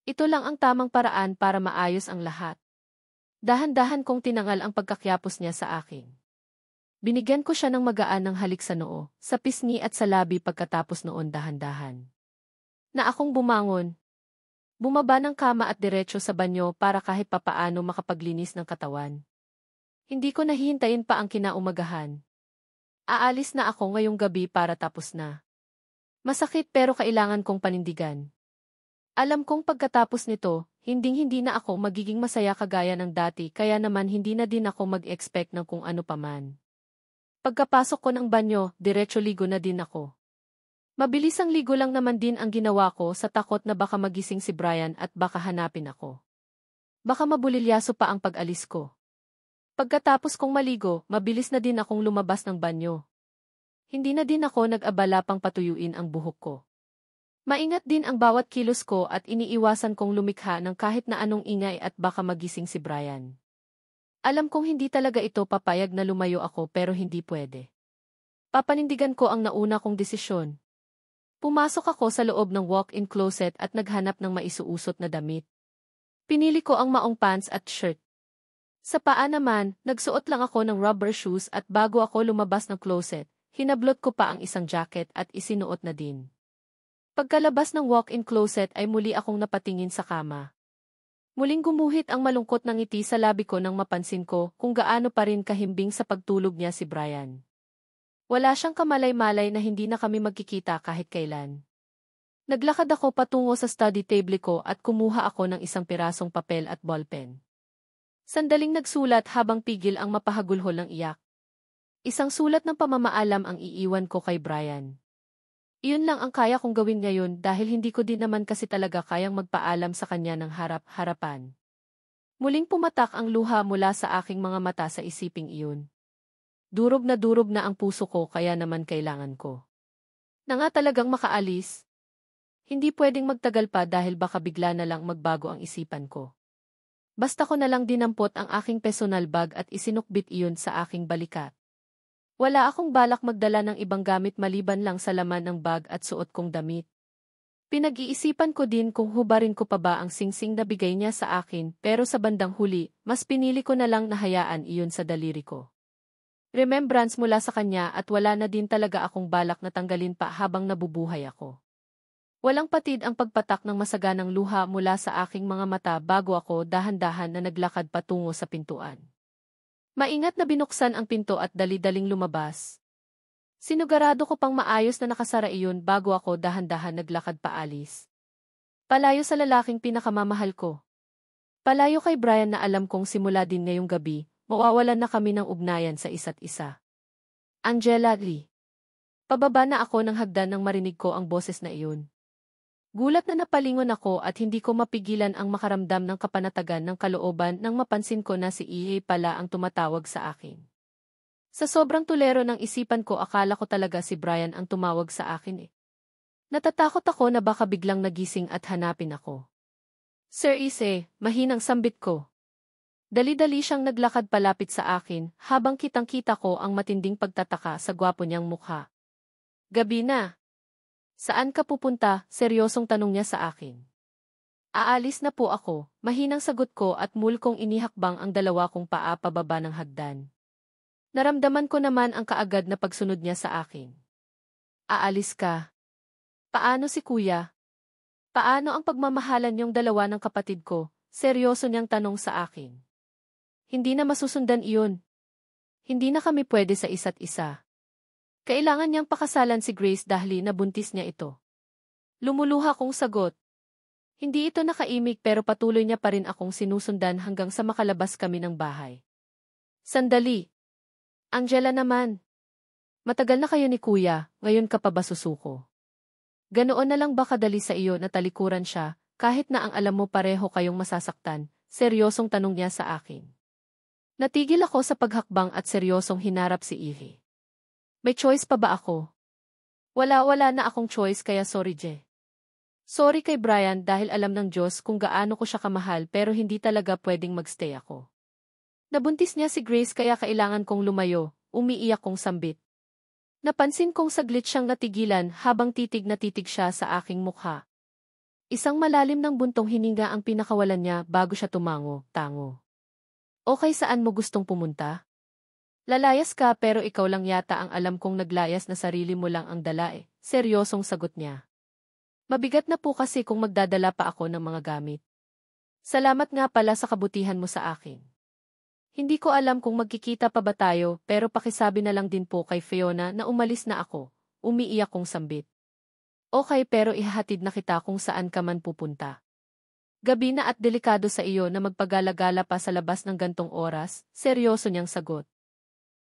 Ito lang ang tamang paraan para maayos ang lahat. Dahan-dahan kong tinangal ang pagkakyapos niya sa akin. Binigyan ko siya ng magaan ng halik sa noo, sa pisngi at sa labi pagkatapos noon dahan-dahan. Na akong bumangon. Bumaba ng kama at diretso sa banyo para kahit papaano makapaglinis ng katawan. Hindi ko nahihintayin pa ang kinaumagahan. Aalis na ako ngayong gabi para tapos na. Masakit pero kailangan kong panindigan. Alam kong pagkatapos nito, hindi na ako magiging masaya kagaya ng dati kaya naman hindi na din ako mag-expect ng kung ano paman. Pagkapasok ko ng banyo, diretso ligo na din ako. Mabilis ang ligo lang naman din ang ginawa ko sa takot na baka magising si Brian at baka hanapin ako. Baka mabulilyaso pa ang pag-alis ko. Pagkatapos kong maligo, mabilis na din akong lumabas ng banyo. Hindi na din ako nag-abala pang patuyuin ang buhok ko. Maingat din ang bawat kilos ko at iniiwasan kong lumikha ng kahit na anong ingay at baka magising si Brian. Alam kong hindi talaga ito papayag na lumayo ako pero hindi pwede. Papanindigan ko ang nauna kong desisyon. Pumasok ako sa loob ng walk-in closet at naghanap ng maisuusot na damit. Pinili ko ang maong pants at shirt. Sa paa naman, nagsuot lang ako ng rubber shoes at bago ako lumabas ng closet, hinablot ko pa ang isang jacket at isinuot na din. Pagkalabas ng walk-in closet ay muli akong napatingin sa kama. Muling gumuhit ang malungkot na ngiti sa labi ko nang mapansin ko kung gaano pa rin kahimbing sa pagtulog niya si Brian. Wala siyang kamalay-malay na hindi na kami magkikita kahit kailan. Naglakad ako patungo sa study table ko at kumuha ako ng isang pirasong papel at ballpen. Sandaling nagsulat habang pigil ang mapahagulhol ng iyak. Isang sulat ng pamamaalam ang iiwan ko kay Brian. Iyon lang ang kaya kong gawin ngayon dahil hindi ko din naman kasi talaga kayang magpaalam sa kanya ng harap-harapan. Muling pumatak ang luha mula sa aking mga mata sa isiping iyon. Durog na ang puso ko kaya naman kailangan ko. Na nga talagang makaalis. Hindi pwedeng magtagal pa dahil baka bigla na lang magbago ang isipan ko. Basta ko na lang dinampot ang aking personal bag at isinukbit iyon sa aking balikat. Wala akong balak magdala ng ibang gamit maliban lang sa laman ng bag at suot kong damit. Pinag-iisipan ko din kung hubarin ko pa ba ang singsing na bigay niya sa akin pero sa bandang huli, mas pinili ko na lang na hayaan iyon sa daliri ko. Remembrance mula sa kanya at wala na din talaga akong balak na tanggalin pa habang nabubuhay ako. Walang patid ang pagpatak ng masaganang luha mula sa aking mga mata bago ako dahan-dahan na naglakad patungo sa pintuan. Maingat na binuksan ang pinto at dali-daling lumabas. Sinugarado ko pang maayos na nakasara iyon bago ako dahan-dahan naglakad paalis. Palayo sa lalaking pinakamamahal ko. Palayo kay Brian na alam kong simula din ngayong gabi, mawawalan na kami ng ugnayan sa isa't isa. Angela Lee. Pababa na ako ng hagdan nang marinig ko ang boses na iyon. Gulat na napalingon ako at hindi ko mapigilan ang makaramdam ng kapanatagan ng kalooban nang mapansin ko na si Ihe pala ang tumatawag sa akin. Sa sobrang tulero ng isipan ko akala ko talaga si Brian ang tumawag sa akin eh. Natatakot ako na baka biglang nagising at hanapin ako. Sir Ise, mahinang sambit ko. Dali-dali siyang naglakad palapit sa akin habang kitang-kita ko ang matinding pagtataka sa gwapo niyang mukha. Gabi na. Saan ka pupunta? Seryosong tanong niya sa akin. Aalis na po ako, mahinang sagot ko at mulkong inihakbang ang dalawa kong paa pababa ng hagdan. Naramdaman ko naman ang kaagad na pagsunod niya sa akin. Aalis ka. Paano si kuya? Paano ang pagmamahalan niyong dalawa ng kapatid ko? Seryoso niyang tanong sa akin. Hindi na masusundan iyon. Hindi na kami pwede sa isa't isa. Kailangan niyang pakasalan si Grace dahil nabuntis niya ito. Lumuluha kong sagot. Hindi ito nakaimik pero patuloy niya pa rin akong sinusundan hanggang sa makalabas kami ng bahay. Sandali. Angela naman. Matagal na kayo ni kuya, ngayon ka pa ba susuko? Ganoon na lang ba kadali sa iyo na talikuran siya, kahit na ang alam mo pareho kayong masasaktan? Seryosong tanong niya sa akin. Natigil ako sa paghakbang at seryosong hinarap si Ihe. May choice pa ba ako? Wala na akong choice kaya sorry Je. Sorry kay Brian dahil alam ng Diyos kung gaano ko siya kamahal pero hindi talaga pwedeng magstay ako. Nabuntis niya si Grace kaya kailangan kong lumayo, umiiyak kong sambit. Napansin kong saglit siyang natigilan habang titig na titig siya sa aking mukha. Isang malalim ng buntong hininga ang pinakawalan niya bago siya tumango, tango. Okay, saan mo gustong pumunta? Lalayas ka pero ikaw lang yata ang alam kong naglayas na sarili mo lang ang dala eh. Seryosong sagot niya. Mabigat na po kasi kung magdadala pa ako ng mga gamit. Salamat nga pala sa kabutihan mo sa akin. Hindi ko alam kung magkikita pa ba tayo pero pakisabi na lang din po kay Fiona na umalis na ako, umiiyak kong sambit. Okay pero ihahatid na kita kung saan ka man pupunta. Gabi na at delikado sa iyo na magpagala-gala pa sa labas ng gantong oras, seryoso niyang sagot.